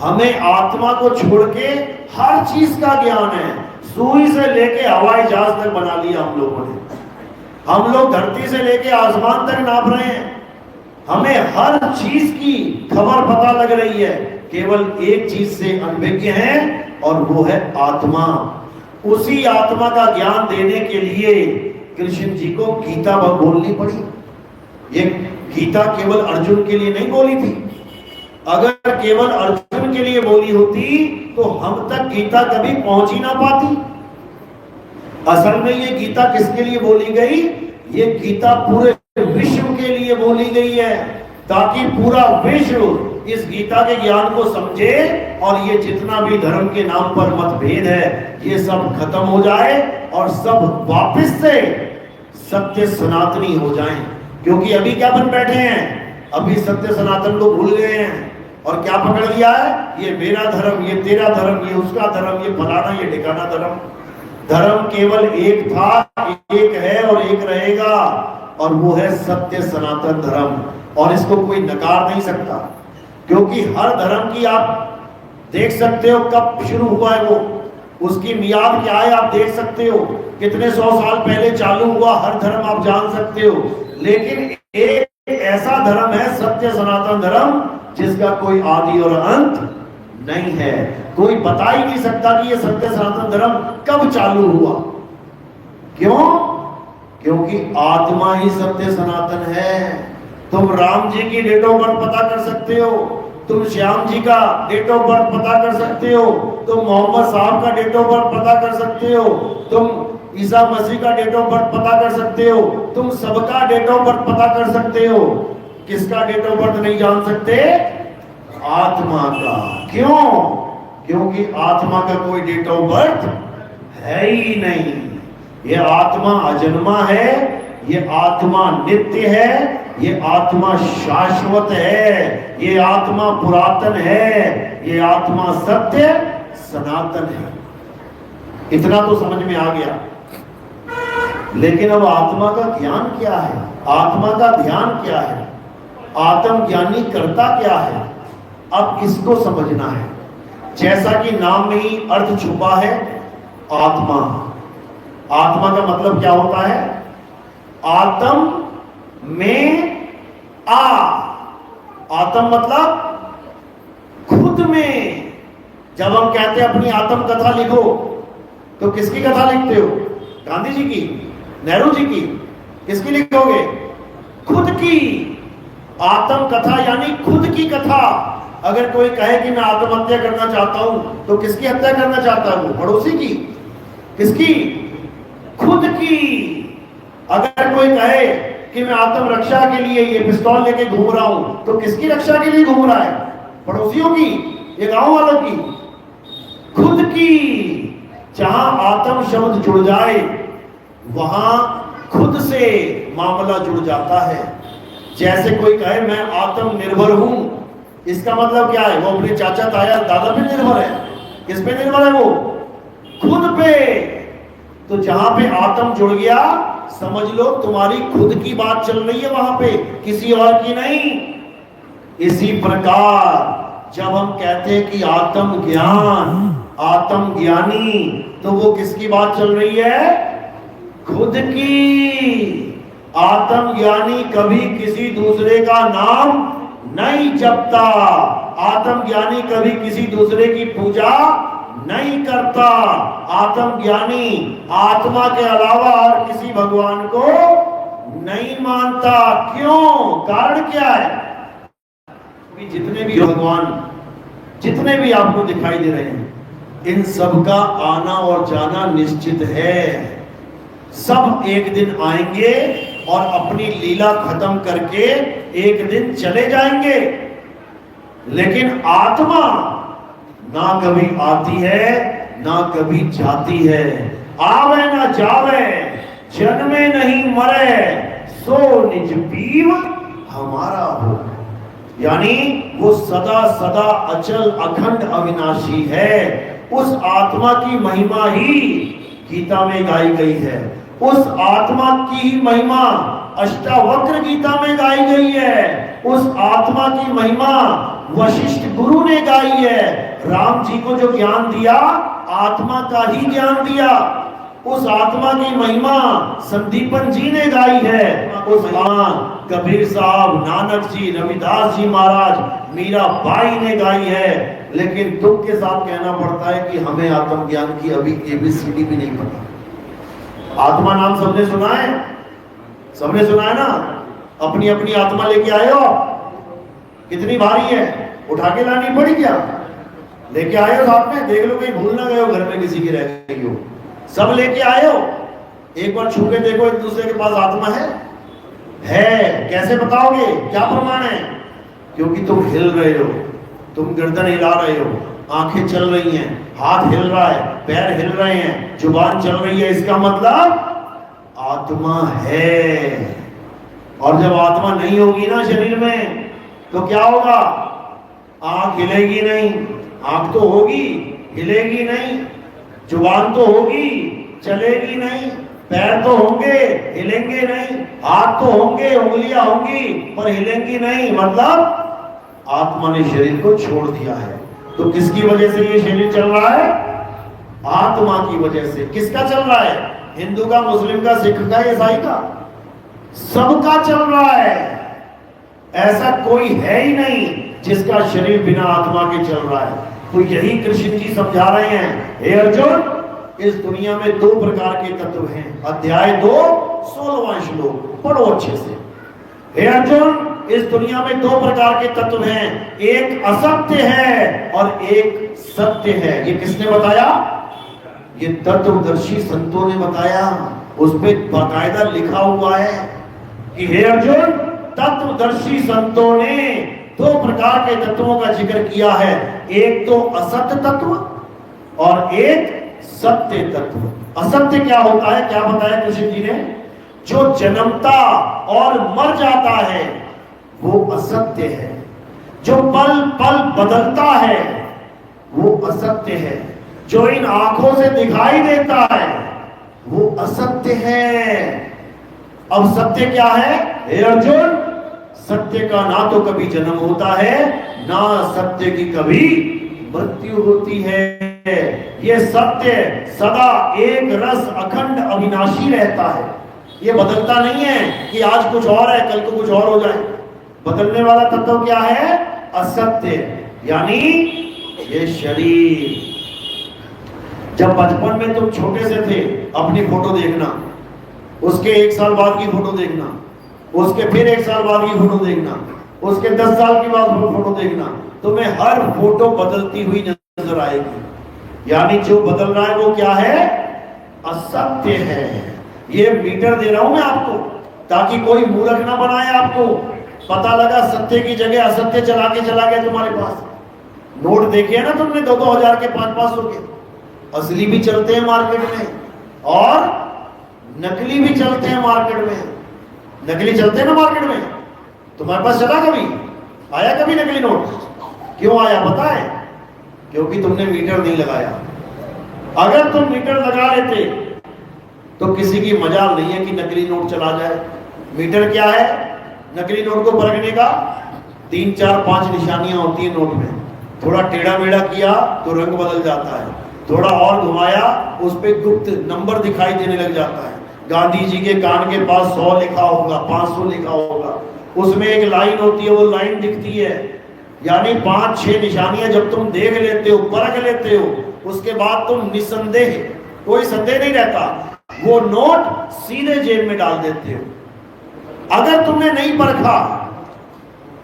हमें आत्मा को छोड़ के हर चीज का ज्ञान है। सुई से लेके हवाई जहाज तक बना लिया हम लोगों ने। हम लोग धरती से लेके आसमान तक नाप रहे हैं। हमें हर चीज की खबर पता लग रही है, केवल एक चीज से अनभिज्ञ हैं, और वो है आत्मा। उसी आत्मा का ज्ञान देने के लिए कृष्ण जी को गीता बोलनी पड़ी। ये गीता केवल अर्जुन के लिए नहीं बोली थी। अगर केवल अर्जुन के लिए बोली होती तो हम तक गीता कभी पहुंच ही ना पाती। असल में ये गीता किसके लिए बोली गई? ये गीता पूरे विश्व के लिए बोली गई है, ताकि पूरा विश्व इस गीता के ज्ञान को समझे और ये जितना भी धर्म के नाम पर मतभेद है ये सब खत्म हो जाए और सब वापस से सत्य सनातनी हो जाएं। क्योंकि अभी क्या बन बैठे हैं? अभी सत्य सनातन को भूल गए हैं और क्या पकड़ लिया है? ये मेरा धर्म, ये तेरा धर्म, ये उसका धर्म, ये फलाना, ये ठिकाना धर्म। धर्म केवल एक था, एक है और एक रहेगा, और वो है सत्य सनातन धर्म। और इसको कोई नकार नहीं सकता, क्योंकि हर धर्म की आप देख सकते हो कब शुरू हुआ है, वो उसकी मियाद क्या है आप देख सकते हो। कितने 100 साल पहले चालू हुआ, हर धर्म आप जान सकते हो। लेकिन एक ऐसा धर्म है सत्य सनातन धर्म, जिसका कोई आदि और अंत नहीं है। कोई बता ही नहीं सकता कि ये सत्य सनातन धर्म कब चालू हुआ। क्यों? क्योंकि आत्मा ही सत्य सनातन है। तुम राम जी की डेट ऑफ बर्थ पता कर सकते हो, तुम श्याम जी का डेट ऑफ बर्थ पता कर सकते हो, तुम मोहम्मद साहब का डेट ऑफ बर्थ पता कर सकते हो, तुम ईसा मसीह का डेट ऑफ बर्थ पता कर सकते हो, तुम सबका डेट ऑफ बर्थ पता कर सकते हो। किसका डेट ऑफ बर्थ नहीं जान सकते? आत्मा का। क्यों? क्योंकि आत्मा का कोई डेट ऑफ बर्थ है ही नहीं। ये आत्मा अजन्मा है, ये आत्मा नित्य है, ये आत्मा शाश्वत है, ये आत्मा पुरातन है, ये आत्मा सत्य सनातन है। इतना तो समझ में आ गया। लेकिन अब आत्मा का ज्ञान क्या है? आत्मा का ध्यान क्या है? आत्मज्ञानी करता क्या है? अब इसको समझना है। जैसा कि नाम में ही अर्थ छुपा है, आत्मा। आत्मा का मतलब क्या होता है? आत्म में आ। आत्म मतलब खुद में। जब हम कहते हैं अपनी आत्म कथा लिखो, तो किसकी कथा लिखते हो? गांधी जी की, नेहरू जी की? किसकी लिखोगे? खुद की। आत्म कथा यानी खुद की कथा। अगर कोई कहे कि मैं आत्महत्या करना चाहता हूं, तो किसकी हत्या करना चाहता है वो? पड़ोसी की। किसकी? खुद की। अगर कोई कहे कि मैं आत्म रक्षा के लिए ये पिस्तौल लेके घूम रहा हूं, तो किसकी रक्षा के लिए घूम रहा है? पड़ोसियों की, ये गांव वालों की? खुद की। जहां आत्म शब्द जुड़ जाए वहां खुद से मामला जुड़ जाता है। जैसे कोई कहे मैं आत्मनिर्भर हूं, इसका मतलब क्या है? वो अपने चाचा ताया दादा पे निर्भर है। किस पे निर्भर है वो? खुद पे। तो जहां पे आत्म जुड़ गया, समझ लो तुम्हारी खुद की बात चल रही है वहां पे, किसी और की नहीं। इसी प्रकार जब हम कहते हैं कि आत्म ज्ञान, आत्म ज्ञानी, तो वो किसकी बात चल रही है? खुद की। आत्म ज्ञानी कभी किसी दूसरे का नाम नहीं जपता। आत्म ज्ञानी कभी किसी दूसरे की पूजा नहीं करता। आत्म ज्ञानी आत्मा के अलावा और किसी भगवान को नहीं मानता। क्यों? कारण क्या है? जितने भी भगवान, जितने भी आपको दिखाई दे रहे हैं, इन सब का आना और जाना निश्चित है। सब एक दिन आएंगे और अपनी लीला खत्म करके एक दिन चले जाएंगे। लेकिन आत्मा ना कभी आती है, ना कभी जाती है। आवे ना जावे, जन्मे नहीं मरे, सो निज पीव हमारा हो। यानी वो सदा सदा अचल अखंड अविनाशी है। उस आत्मा की महिमा ही गीता में गाई गई है। उस आत्मा की ही महिमा अष्टावक्र गीता में गाई गई है। उस आत्मा की महिमा वशिष्ठ गुरु ने गाई है। राम जी को जो ज्ञान दिया, आत्मा का ही ज्ञान दिया। उस आत्मा की महिमा संदीपन जी ने गाई है। उस कबीर साहब, नानक जी, रविदास जी महाराज, मीराबाई ने गाई है। लेकिन दुख के साथ कहना पड़ता है कि हमें आत्मज्ञान की अभी एबीसीडी भी नहीं पता। आत्मा नाम सबने सुना है? सबने सुना है ना? अपनी अपनी आत्मा लेके आए हो? कितनी भारी है, उठा के लानी पड़ी क्या? लेके आए हो साथ में? देख लो कहीं भूल ना गए हो, घर में किसी की रह गई हो। सब लेके आए हो? एक बार छू के देखो एक दूसरे के पास आत्मा है? कैसे बताओगे? क्या प्रमाण है? क्योंकि तुम हिल रहे हो, तुम गर्दन हिला रहे हो, आंखें चल रही हैं, हाथ हिल रहा है, पैर हिल रहे हैं, जुबान चल रही है। इसका मतलब आत्मा है। और जब आत्मा नहीं होगी ना शरीर में, तो क्या होगा? आंख हिलेगी नहीं, आंख तो होगी, हिलेगी नहीं। जुबान तो होगी, चलेगी नहीं। पैर तो होंगे, हिलेंगे नहीं। हाथ तो होंगे, उंगलियां होंगी, पर हिलेंगी नहीं। मतलब आत्मा ने शरीर को छोड़ दिया है। तो किसकी वजह से ये शरीर चल रहा है? आत्मा की वजह से। किसका चल रहा है? हिंदू का, मुस्लिम का, सिख का, ईसाई का? सबका चल रहा है। ऐसा कोई है ही नहीं जिसका शरीर बिना आत्मा के चल रहा है। तो यही कृष्ण जी समझा रहे हैं, हे अर्जुन, इस दुनिया में दो प्रकार के तत्व हैं। अध्याय 2 16वां श्लोक पढ़ो अच्छे से। हे अर्जुन, इस दुनिया में दो प्रकार के तत्व हैं, एक असत्य है और एक सत्य है। ये किसने बताया? ये तत्वदर्शी संतों ने बताया। उस पे बाकायदा लिखा हुआ है कि हे अर्जुन, तत्वदर्शी संतों ने दो प्रकार के तत्वों का जिक्र किया है। एक तो असत्य तत्व और एक सत्य तत्व। असत्य क्या होता है? क्या बताया कृष्ण जी ने? जो जन्मता और मर जाता है वो असत्य है। जो पल पल बदलता है वो असत्य है। जो इन आंखों से दिखाई देता है वो असत्य है। अब सत्य क्या है? हे अर्जुन, सत्य का ना तो कभी जन्म होता है, ना सत्य की कभी मृत्यु होती है। ये सत्य सदा एक रस अखंड अविनाशी रहता है। ये बदलता नहीं है कि आज कुछ और है, कल को कुछ और हो जाए। बदलने वाला तत्व क्या है? असत्य। यानी ये शरीर। जब बचपन में तुम छोटे से थे, अपनी फोटो देखना, उसके 1 साल बाद की फोटो देखना, उसके फिर 1 साल बाद की फोटो देखना, उसके 10 साल की बाद फोटो देखना, तुम्हें हर फोटो बदलती हुई नजर आएगी। यानी जो बदल रहा है वो क्या है? असत्य है। ये मीटर दे रहा हूं मैं आपको ताकि कोई मूर्ख ना बनाए आपको। पता लगा सत्य की जगह असत्य चला गया तुम्हारे पास। नोट देखे ना तुमने 2-2 हजार के, 500-500 के। असली भी चलते हैं मार्केट में और नकली भी चलते हैं मार्केट में। नकली चलते हैं ना मार्केट में। तुम्हारे पास चला कभी? आया कभी नकली नोट? क्यों आया पता है? क्योंकि तुमने मीटर नहीं लगाया। अगर तुम मीटर लगा लेते तो किसी की मजाल नहीं है कि नकली नोट चला जाए। मीटर क्या है? नकली नोट को परखने का 3, 4, 5 निशानियां होती है नोट में। थोड़ा टेढ़ा मेढ़ा किया तो रंग बदल जाता है, थोड़ा और घुमाया उस पे गुप्त नंबर दिखाई देने लग जाता है। गांधी जी के कान के पास 100 लिखा होगा, 500 लिखा होगा, उसमें एक लाइन होती है, वो लाइन दिखती है। यानी 5-6 निशानियां जब तुम देख लेते हो, परख लेते हो, उसके बाद तुम निसंदेह, कोई संदेह नहीं रहता, वो नोट सीधे जेब में डाल देते हो। अगर तुमने नहीं परखा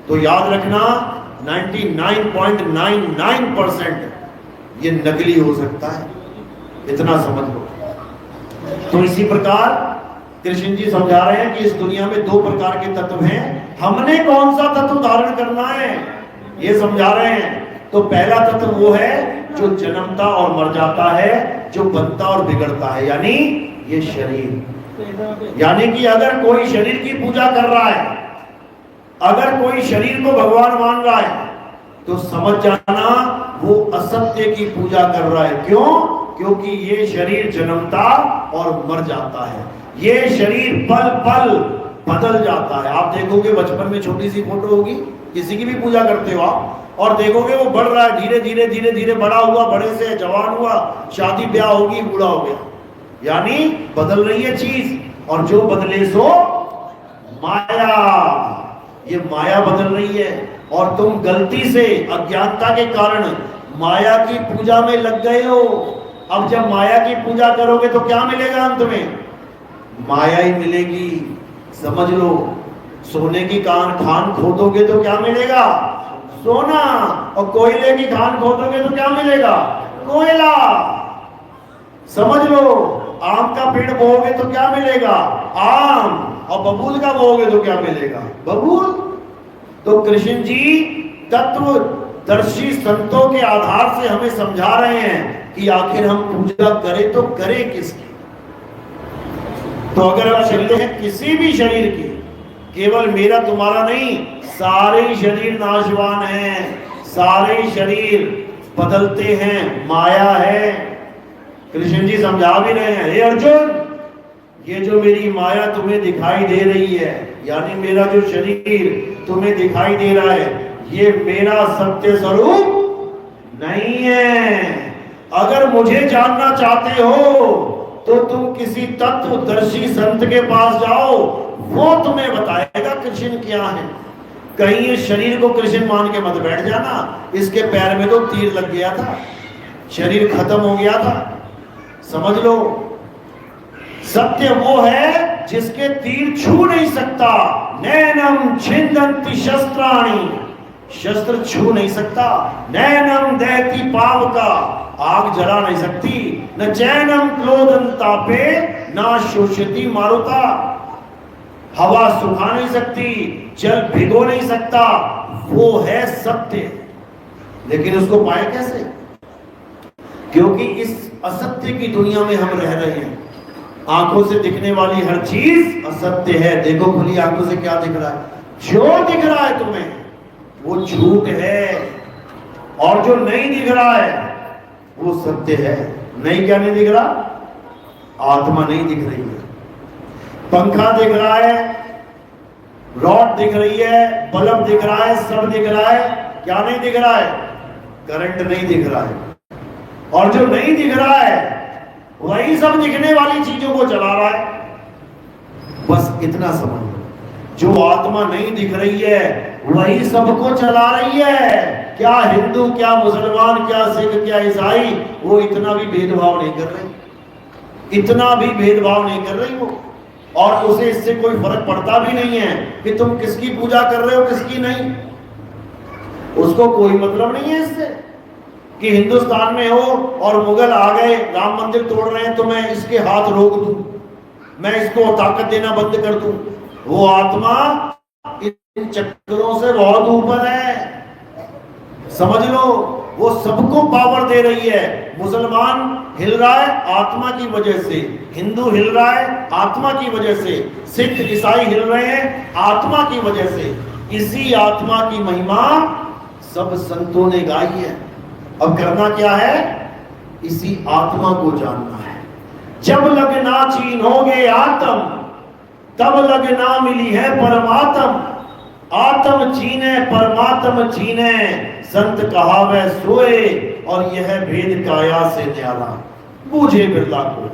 तो याद रखना 99.99% ये नकली हो सकता है। इतना समझ लो। तो इसी प्रकार कृष्ण जी समझा रहे हैं कि इस दुनिया में 2 प्रकार के तत्व हैं। हमने कौन सा तत्व धारण करना है ये समझा रहे हैं। तो पहला तत्व वो है जो जन्मता और मर जाता है, जो बनता और बिगड़ता है, यानी ये शरीर। यानी कि अगर कोई शरीर की पूजा कर रहा है, अगर कोई शरीर को भगवान मान रहा है, तो समझ जाना वो असत्य की पूजा कर रहा है। क्यों? क्योंकि ये शरीर जन्मता और मर जाता है, ये शरीर पल पल बदल जाता है। आप देखोगे बचपन में छोटी सी फोटो होगी, किसी की भी पूजा करते हो आप, और देखोगे वो बढ़ रहा है, धीरे धीरे धीरे धीरे बड़ा हुआ, बड़े से जवान हुआ, शादी ब्याह होगी, बूढ़ा हो गया, यानी बदल रही है चीज। और जो बदले सो माया, ये माया बदल रही है। और तुम गलती से अज्ञानता के कारण माया की पूजा में लग गए हो। अब जब माया की पूजा करोगे तो क्या मिलेगा? अंत में माया ही मिलेगी, समझ लो। सोने की खान खोदोगे तो क्या मिलेगा? सोना। और कोयले की खान खोदोगे तो क्या मिलेगा? कोयला। समझ लो। आम का पेड़ बोओगे तो क्या मिलेगा? आम। और बबूल का बोओगे तो क्या मिलेगा? बबूल। तो कृष्ण जी तत्वदर्शी संतों के आधार से हमें समझा रहे हैं कि आखिर हम पूजा करें तो करें किसकी। तो अगर हम शरीर हैं, किसी भी शरीर की, केवल मेरा तुम्हारा नहीं, सारे शरीर नाशवान हैं, सारे शरीर बदलते हैं, माया है। कृष्ण जी समझा भी रहे हैं, हे अर्जुन, ये जो मेरी माया तुम्हें दिखाई दे रही है, यानी मेरा जो शरीर तुम्हें दिखाई दे रहा है, ये मेरा सत्य स्वरूप नहीं है। अगर मुझे जानना चाहते हो तो तुम किसी तत्वदर्शी संत के पास जाओ, वो तुम्हें बताएगा कृष्ण क्या है। कहीं ये शरीर को कृष्ण मान के मत बैठ जाना। इसके पैर में तो तीर लग गया था, शरीर खत्म हो गया था, समझ लो। सत्य वो है जिसके तीर छू नहीं सकता। नैनम छिन्दन्ति शस्त्राणि, शस्त्र छू नहीं सकता। नैनम दहति पावका, आग जला नहीं सकती। न चैनम क्रोधन तापे, ना शोषति मारुता, हवा सुखा नहीं सकती, जल भिगो नहीं सकता। वो है सत्य। लेकिन उसको पाए कैसे? क्योंकि इस असत्य की दुनिया में हम रह रहे हैं। आंखों से दिखने वाली हर चीज असत्य है। देखो खुली आंखों से क्या दिख रहा है? जो दिख रहा है तुम्हें वो झूठ है, और जो नहीं दिख रहा है वो सत्य है। नहीं, क्या नहीं दिख रहा? आत्मा नहीं दिख रही है। पंखा दिख रहा है, रॉड दिख रही है, बल्ब दिख रहा है, सब दिख रहा है। क्या नहीं दिख रहा है? करंट नहीं दिख रहा है। और जो नहीं दिख रहा है वही सब दिखने वाली चीजों को चला रहा है। बस इतना समझ लो, जो आत्मा नहीं दिख रही है वही सबको चला रही है। क्या हिंदू, क्या मुसलमान, क्या सिख, क्या ईसाई, वो इतना भी भेदभाव नहीं कर रही, इतना भी भेदभाव नहीं कर रही वो। और उसे इससे कोई फर्क पड़ता भी नहीं है कि तुम किसकी पूजा कर रहे हो किसकी नहीं। उसको कोई मतलब नहीं है इससे कि हिंदुस्तान में हो और मुगल आ गए, राम मंदिर तोड़ रहे हैं, तो मैं इसके हाथ रोक दूं, मैं इसको ताकत देना बंद कर दूं। वो आत्मा इन चक्करों से बहुत ऊपर है, समझ लो। वो सबको पावर दे रही है। मुसलमान हिल रहा है आत्मा की वजह से, हिंदू हिल रहा है आत्मा की वजह से, सिख ईसाई हिल रहे हैं आत्मा की वजह से। इसी आत्मा की महिमा सब संतों ने गाई है। अब करना क्या है? इसी आत्मा को जानना है। जब लगना चीनोगे आत्म, तब लगना मिली है परमात्म। आत्म चीने परमात्म चीने, संत कहावे सोए, और यह भेद काया से न्यारा, बूझे बिरला को।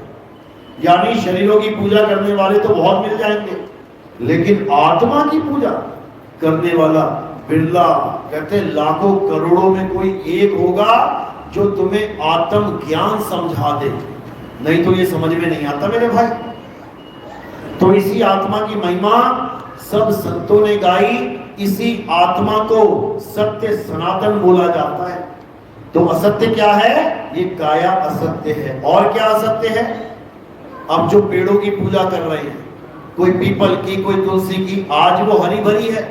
यानी शरीरों की पूजा करने वाले तो बहुत मिल जाएंगे, लेकिन आत्मा की पूजा करने वाला बिरला। कहते हैं लाखों करोड़ों में कोई एक होगा जो तुम्हें आत्म ज्ञान समझा दे, नहीं तो ये समझ में नहीं आता मेरे भाई। तो इसी आत्मा की महिमा सब संतों ने गाई। इसी आत्मा को सत्य सनातन बोला जाता है। तो असत्य क्या है? ये काया असत्य है। और क्या असत्य है? अब जो पेड़ों की पूजा कर रहे हैं, कोई पीपल की, कोई तुलसी की, आज वो हरी भरी है,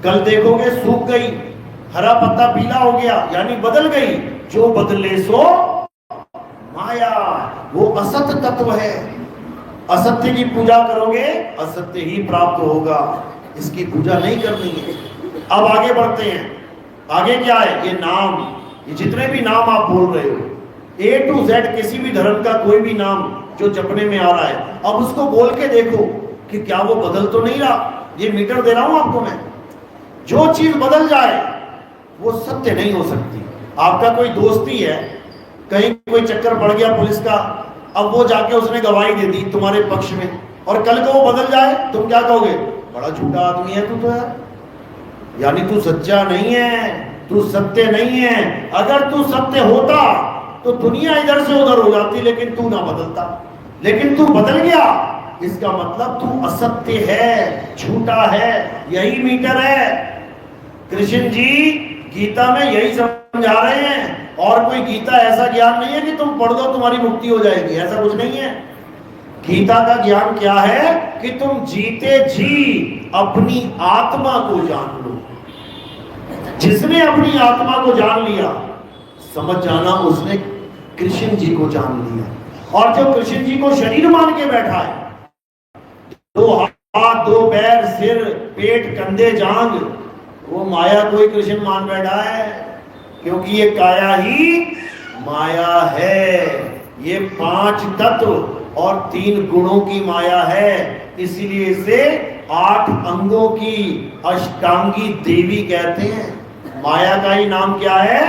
कल देखोगे सूख गई, हरा पत्ता पीला हो गया, यानी बदल गई। जो बदले सो माया, वो असत तत्व है। असत्य की पूजा करोगे असत्य ही प्राप्त होगा, इसकी पूजा नहीं करनी है। अब आगे बढ़ते हैं। आगे क्या है? ये नाम, ये जितने भी नाम आप बोल रहे हो, A to Z किसी भी धर्म का कोई भी नाम जो जपने में आ रहा है, अब उसको बोल के देखो कि क्या वो बदल तो नहीं रहा। ये मीटर दे रहा हूं आपको मैं, जो चीज बदल जाए वो सत्य नहीं हो सकती। आपका कोई दोस्ती है, कहीं कोई चक्कर पड़ गया पुलिस का, अब वो जाके उसने गवाही दे दी तुम्हारे पक्ष में, और कल को वो बदल जाए, तुम क्या कहोगे? बड़ा झूठा आदमी है तू तो यार, यानी तू सच्चा नहीं है, तू सत्य नहीं है। अगर तू सत्य होता तो दुनिया इधर से उधर हो जाती, लेकिन तू ना बदलता। लेकिन तू बदल गया, इसका मतलब तू असत्य है, झूठा है। यही मीटर है। कृष्ण जी गीता में यही समझा रहे हैं। और कोई गीता ऐसा ज्ञान नहीं है कि तुम पढ़ दो तुम्हारी मुक्ति हो जाएगी, ऐसा कुछ नहीं है। गीता का ज्ञान क्या है कि तुम जीते जी अपनी आत्मा को जान लो। जिसने अपनी आत्मा को जान लिया, समझ जाना उसने कृष्ण जी को जान लिया। और जो कृष्ण जी को शरीर मान के बैठा है, दो हाथ, दो पैर, सिर, पेट, कंधे, जांग, वो माया कोई कृष्ण मान बैठा है, क्योंकि ये काया ही माया है। ये 5 तत्व और 3 गुणों की माया है। इसीलिए इसे 8 अंगों की अष्टांगी देवी कहते हैं। माया का ही नाम क्या है?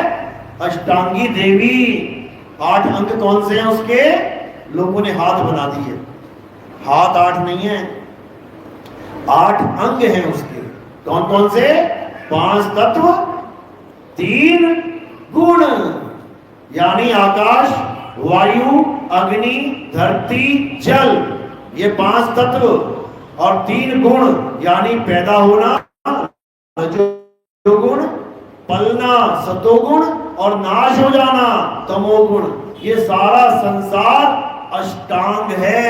अष्टांगी देवी। 8 अंग कौन से हैं उसके? लोगों ने हाथ बना दिए, हाथ 8 नहीं है, 8 अंग हैं उसके। कौन कौन से? 5 तत्व, 3 गुण, यानी आकाश, वायु, अग्नि, धरती, जल, ये 5 तत्व और 3 गुण, यानी पैदा होना रजोगुण, पलना सतोगुण और नाश हो जाना तमोगुण। ये सारा संसार अष्टांग है,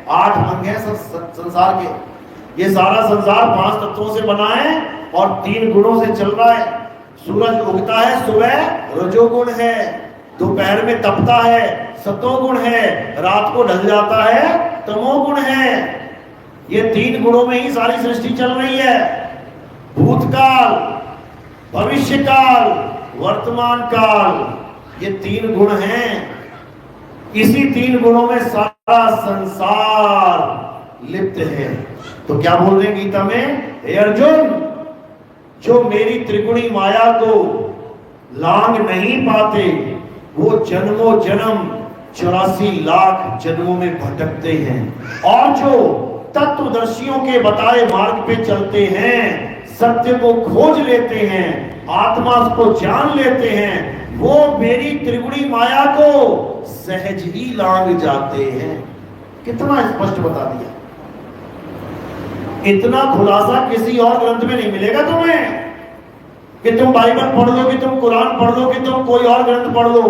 8 अंग है संसार के। ये सारा संसार 5 तत्वों से बना है और 3 गुणों से चल रहा है। सूरज उगता है सुबह, रजोगुण है, दोपहर में तपता है, सतोगुण है, रात को ढल जाता है, तमोगुण है। ये 3 गुणों में ही सारी सृष्टि चल रही है। भूतकाल, भविष्यकाल, वर्तमान काल, ये 3 गुण हैं। इसी 3 गुणों में सारा संसार लिप्त है। तो क्या बोल रहे हैं गीता में? हे अर्जुन, जो मेरी त्रिगुणी माया को लांग नहीं पाते, वो जन्मों जन्म 84 लाख जन्मों में भटकते हैं। और जो तत्वदर्शियों के बताए मार्ग पे चलते हैं, सत्य को खोज लेते हैं, आत्मा को जान लेते हैं, वो मेरी त्रिगुणी माया को सहज ही लांग जाते हैं। कितना स्पष्ट बता दिया। इतना खुलासा किसी और ग्रंथ में नहीं मिलेगा तुम्हें, कि तुम बाइबल पढ़ लो, कि तुम कुरान पढ़ लो, कि तुम कोई और ग्रंथ पढ़ लो।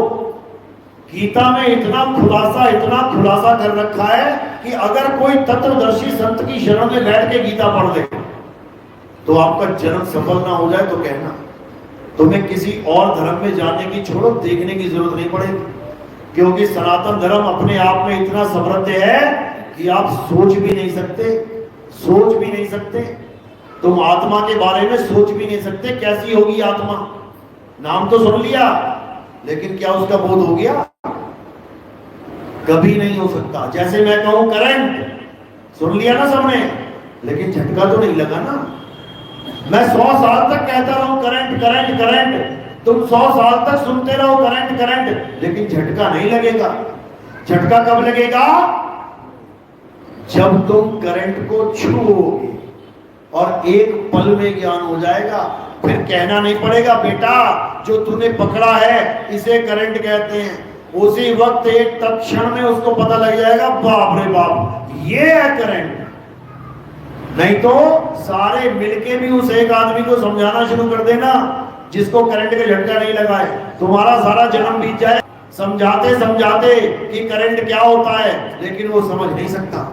गीता में इतना खुलासा कर रखा है कि अगर कोई तत्वदर्शी संत की शरण में बैठ के गीता पढ़ ले तो आपका जन्म सफल ना हो जाए तो कहना। तुम्हें किसी और धर्म में जाने की, छोड़ो, देखने की जरूरत नहीं पड़ेगी, क्योंकि सनातन धर्म अपने आप में इतना समृद्ध है कि आप सोच भी नहीं सकते। तुम आत्मा के बारे में सोच भी नहीं सकते, कैसी होगी आत्मा। नाम तो सुन लिया, लेकिन क्या उसका बोध हो गया? कभी नहीं हो सकता। जैसे मैं कहूं करंट, सुन लिया ना सबने, लेकिन झटका तो नहीं लगा ना। मैं 100 साल तक कहता रहूं करंट करंट करंट, तुम 100 साल तक सुनते रहो करंट करंट, लेकिन झटका नहीं लगेगा। झटका कब लगेगा? जब तुम करंट को छूओगे और एक पल में ज्ञान हो जाएगा। फिर कहना नहीं पड़ेगा, बेटा जो तूने पकड़ा है इसे करंट कहते हैं। उसी वक्त एक तत्क्षण में उसको पता लग जाएगा, बाप रे बाप ये है करंट। नहीं तो सारे मिलके भी उस एक आदमी को समझाना शुरू कर देना जिसको करंट का झटका नहीं लगा है, तुम्हारा सारा जन्म बीत जाए समझाते समझाते कि करंट क्या होता है, लेकिन वो समझ नहीं सकता।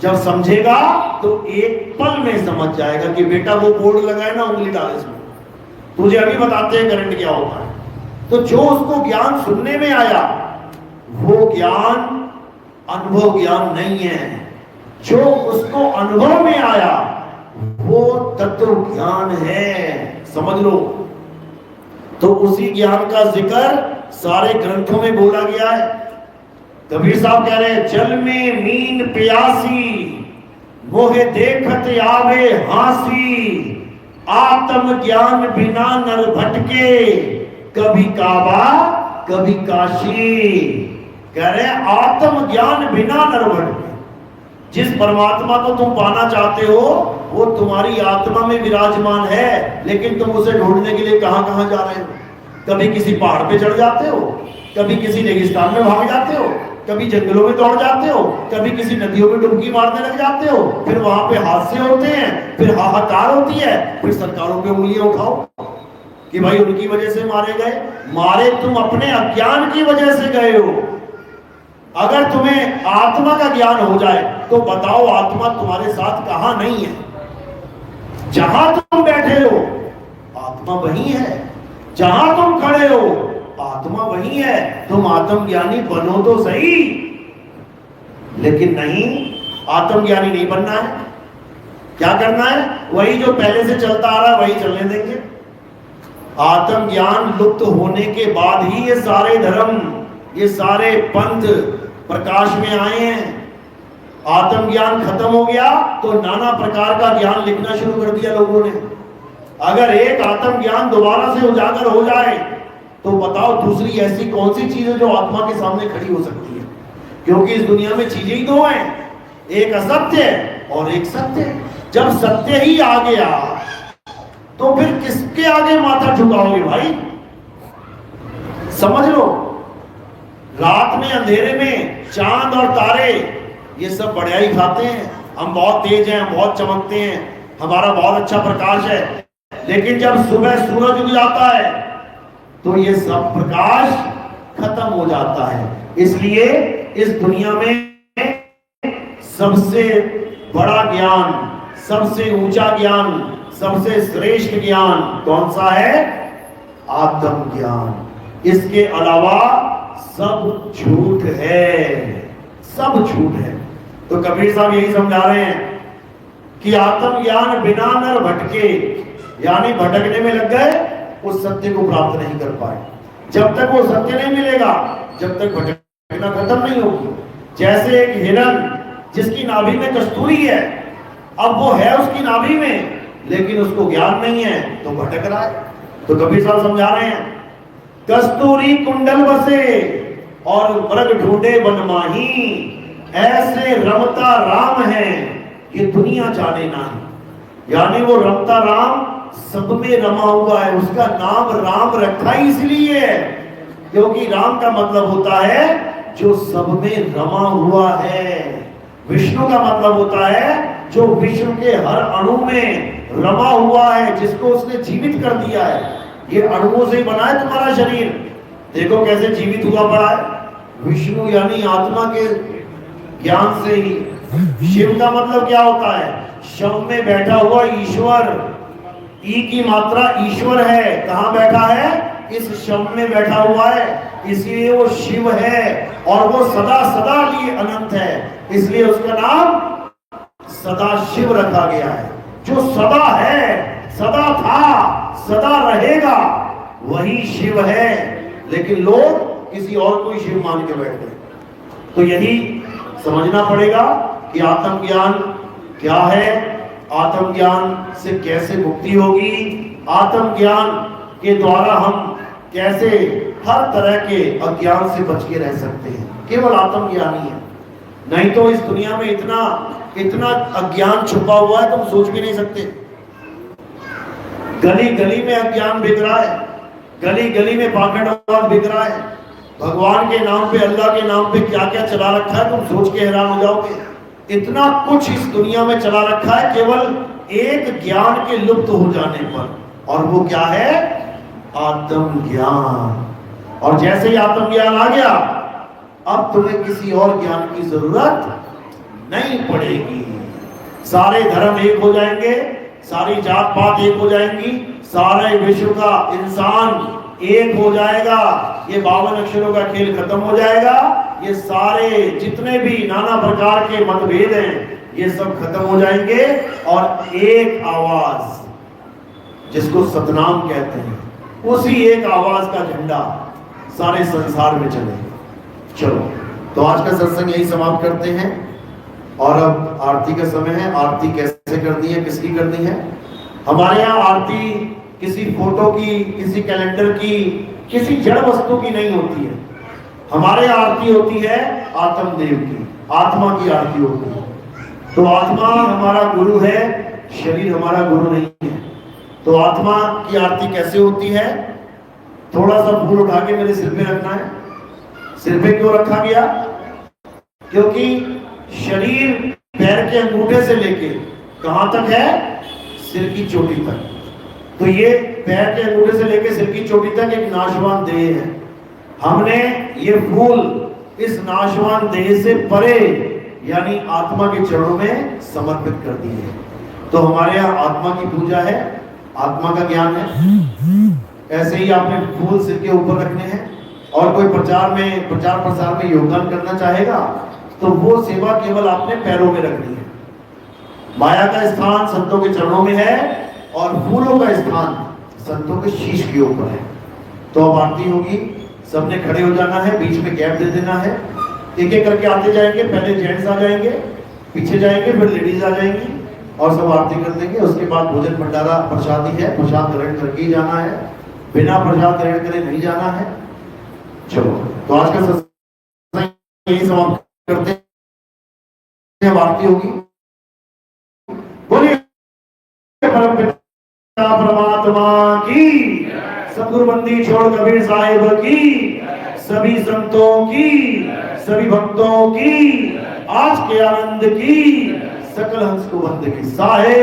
जब समझेगा तो एक पल में समझ जाएगा कि बेटा वो बोर्ड लगा है ना, उंगली डाल इसमें, तुझे अभी बताते हैं करंट क्या होता है। तो जो उसको ज्ञान सुनने में आया वो ज्ञान अनुभव ज्ञान नहीं है, जो उसको अनुभव में आया वो तत्व ज्ञान है, समझ लो। तो उसी ज्ञान का जिक्र सारे ग्रंथों में बोला गया है। कबीर साहब कह रहे हैं, जल में मीन प्यासी मोहे देखत आवे हासी, आत्म ज्ञान बिना नर भटके, कभी काबा कभी काशी। कह रहे हैं आत्म ज्ञान बिना नर भटके। जिस परमात्मा को तुम पाना चाहते हो वो तुम्हारी आत्मा में विराजमान है, लेकिन तुम उसे ढूंढने के लिए कहां कहां जा रहे हो। कभी किसी पहाड़ पे चढ़ जाते हो, कभी किसी रेगिस्तान में भाग जाते हो, कभी जंगलों में दौड़ जाते हो, कभी किसी नदियों में डुबकी मारने लग जाते हो, फिर वहां पे हादसे होते हैं, फिर हाहाकार होती है, फिर सरकारों पे उंगलियां उठाओ कि भाई उनकी वजह से मारे गए। मारे तुम अपने अज्ञान की वजह से गए हो। अगर तुम्हें आत्मा का ज्ञान हो जाए तो बताओ आत्मा तुम्हारे साथ कहां नहीं है। जहां तुम बैठे हो आत्मा वही है, जहां तुम खड़े हो आत्मा वही है। तुम आत्मज्ञानी बनो तो सही, लेकिन नहीं, आत्मज्ञानी नहीं बनना है। क्या करना है? वही जो पहले से चलता आ रहा है वही चलने देंगे। आत्मज्ञान लुप्त होने के बाद ही ये सारे धर्म, ये सारे पंथ प्रकाश में आए हैं। आत्मज्ञान खत्म हो गया तो नाना प्रकार का ज्ञान लिखना शुरू कर दिया लोगों ने। अगर एक आत्मज्ञान दोबारा से उजागर हो जाए तो बताओ दूसरी ऐसी कौन सी चीज है जो आत्मा के सामने खड़ी हो सकती है? क्योंकि इस दुनिया में चीजें ही दो हैं, एक असत्य और एक सत्य। जब सत्य ही आ गया तो फिर किसके आगे माथा झुकाओगे भाई? समझ लो, रात में अंधेरे में चांद और तारे ये सब बढ़ियाई खाते हैं। हम बहुत तेज हैं, हम बहुत चमकते हैं, हमारा बहुत अच्छा प्रकाश है, लेकिन जब सुबह सूरज उग जाता है तो ये सब प्रकाश खत्म हो जाता है। इसलिए इस दुनिया में सबसे बड़ा ज्ञान, सबसे ऊंचा ज्ञान, सबसे श्रेष्ठ ज्ञान कौन सा है? आत्मज्ञान। इसके अलावा सब झूठ है, सब झूठ है। तो कबीर साहब यही समझा रहे हैं कि आत्मज्ञान बिना नर भटके, यानी भटकने में लग गए, उस सत्य को प्राप्त नहीं कर पाए। जब तक वो सत्य नहीं मिलेगा, जब तक भटकना खत्म नहीं होगी। जैसे एक हिरण जिसकी नाभि में कस्तूरी है, अब वो है उसकी नाभि में, लेकिन उसको ज्ञान नहीं है तो भटक रहा है। तो कबीर साहब समझा रहे हैं, कस्तूरी कुंडल बसे और मृग ढूंढे बनमाही, ऐसे रमता राम है ये दुनिया जाने नहीं। यानी वो रमता राम सब में रमा हुआ है। उसका नाम राम रखा ही इसलिए है क्योंकि राम का मतलब होता है जो सब में रमा हुआ है। विष्णु का मतलब होता है जो विश्व के हर अणु में रमा हुआ है, जिसको उसने जीवित कर दिया है। ये अणुओं से बना है तुम्हारा शरीर, देखो कैसे जीवित हुआ पड़ा है। विष्णु यानी आत्मा के ज्ञान से ही। शिव का मतलब क्या होता है? शव में बैठा हुआ ईश्वर। ई की मात्रा ईश्वर है, कहां बैठा है? इस शव में बैठा हुआ है, इसलिए वो शिव है। और वो सदा सदा लिए अनंत है, इसलिए उसका नाम सदा शिव रखा गया है। जो सदा है, सदा था, सदा रहेगा, वही शिव है। लेकिन लोग किसी और को ही शिव मान के बैठ गए। तो यही समझना पड़ेगा कि आत्मज्ञान क्या है, आत्मज्ञान से कैसे मुक्ति होगी, आत्मज्ञान के द्वारा हम कैसे हर तरह के अज्ञान से बच के रह सकते हैं। केवल आत्मज्ञान ही है, नहीं तो इस दुनिया में इतना इतना अज्ञान छुपा हुआ है तुम सोच भी नहीं सकते। गली गली में अज्ञान बिक रहा है, गली गली में पाखंडवाद बिक रहा है। भगवान के नाम पे, अल्लाह के नाम पे क्या क्या चला रखा है तुम सोच के हैरान हो जाओगे। इतना कुछ इस दुनिया में चला रखा है केवल एक ज्ञान के लुप्त हो जाने पर, और वो क्या है? आत्मज्ञान। और जैसे ही आत्मज्ञान आ गया, अब तुम्हें किसी और ज्ञान की जरूरत नहीं पड़ेगी। सारे धर्म एक हो जाएंगे, सारी जात पात एक हो जाएंगी, सारे विश्व का इंसान एक हो जाएगा। ये 52 अक्षरों का खेल खत्म हो जाएगा। ये सारे जितने भी नाना प्रकार के मतभेद हैं ये सब खत्म हो जाएंगे और एक आवाज जिसको सतनाम कहते हैं, उसी एक आवाज का झंडा सारे संसार में चले। चलो, तो आज का सत्संग यही समाप्त करते हैं और अब आरती का समय है। आरती कैसे करनी है, किसकी करनी है? हमारे यहाँ आरती किसी फोटो की, किसी कैलेंडर की, किसी जड़ वस्तु की नहीं होती है। हमारे आरती होती है आत्मदेव की, आत्मा की आरती होती है। तो आत्मा हमारा गुरु है, शरीर हमारा गुरु नहीं है। तो आत्मा की आरती कैसे होती है? थोड़ा सा फूल उठा के मेरे सिर पे रखना है। सिर पे क्यों रखा गया? क्योंकि शरीर पैर के अंगूठे से लेके कहां तक है? सिर की चोटी तक। तो ये पैर के अंगूठे से लेके सिर की चोटी तक एक नाशवान देह है। हमने ये फूल इस नाशवान देह से परे यानी आत्मा के चरणों में समर्पित कर दिए। तो हमारे यहाँ आत्मा की पूजा है, आत्मा का ज्ञान है। ऐसे ही आपने फूल सिर के ऊपर रखने हैं और कोई प्रचार प्रसार में योगदान करना चाहेगा तो वो सेवा केवल आपने पैरों में रखनी है। माया का स्थान संतों के चरणों में है और फूलों का स्थान संतों के शीश के ऊपर है। तो अब आरती होगी, सबने खड़े हो जाना है, बीच में गैप दे देना है। एक एक करके आते जाएंगे, पहले जेंट्स आ जाएंगे, पीछे जाएंगे, फिर लेडीज आ जाएंगी और सब आरती कर देंगे। उसके बाद भोजन भंडारा प्रसादी है, प्रसाद ग्रहण करके ही जाना है, बिना प्रसाद ग्रहण करे नहीं जाना है। चलो, तो आज का सत्संग यही समाप्त करते हैं। आरती होगी। बोलिए परमपिता परमात्मा की, सतगुरु बंदी छोड़ कबीर साहिब की, सभी संतों की, सभी भक्तों की, आज के आनंद की, सकल हंस को बंद की साहिब।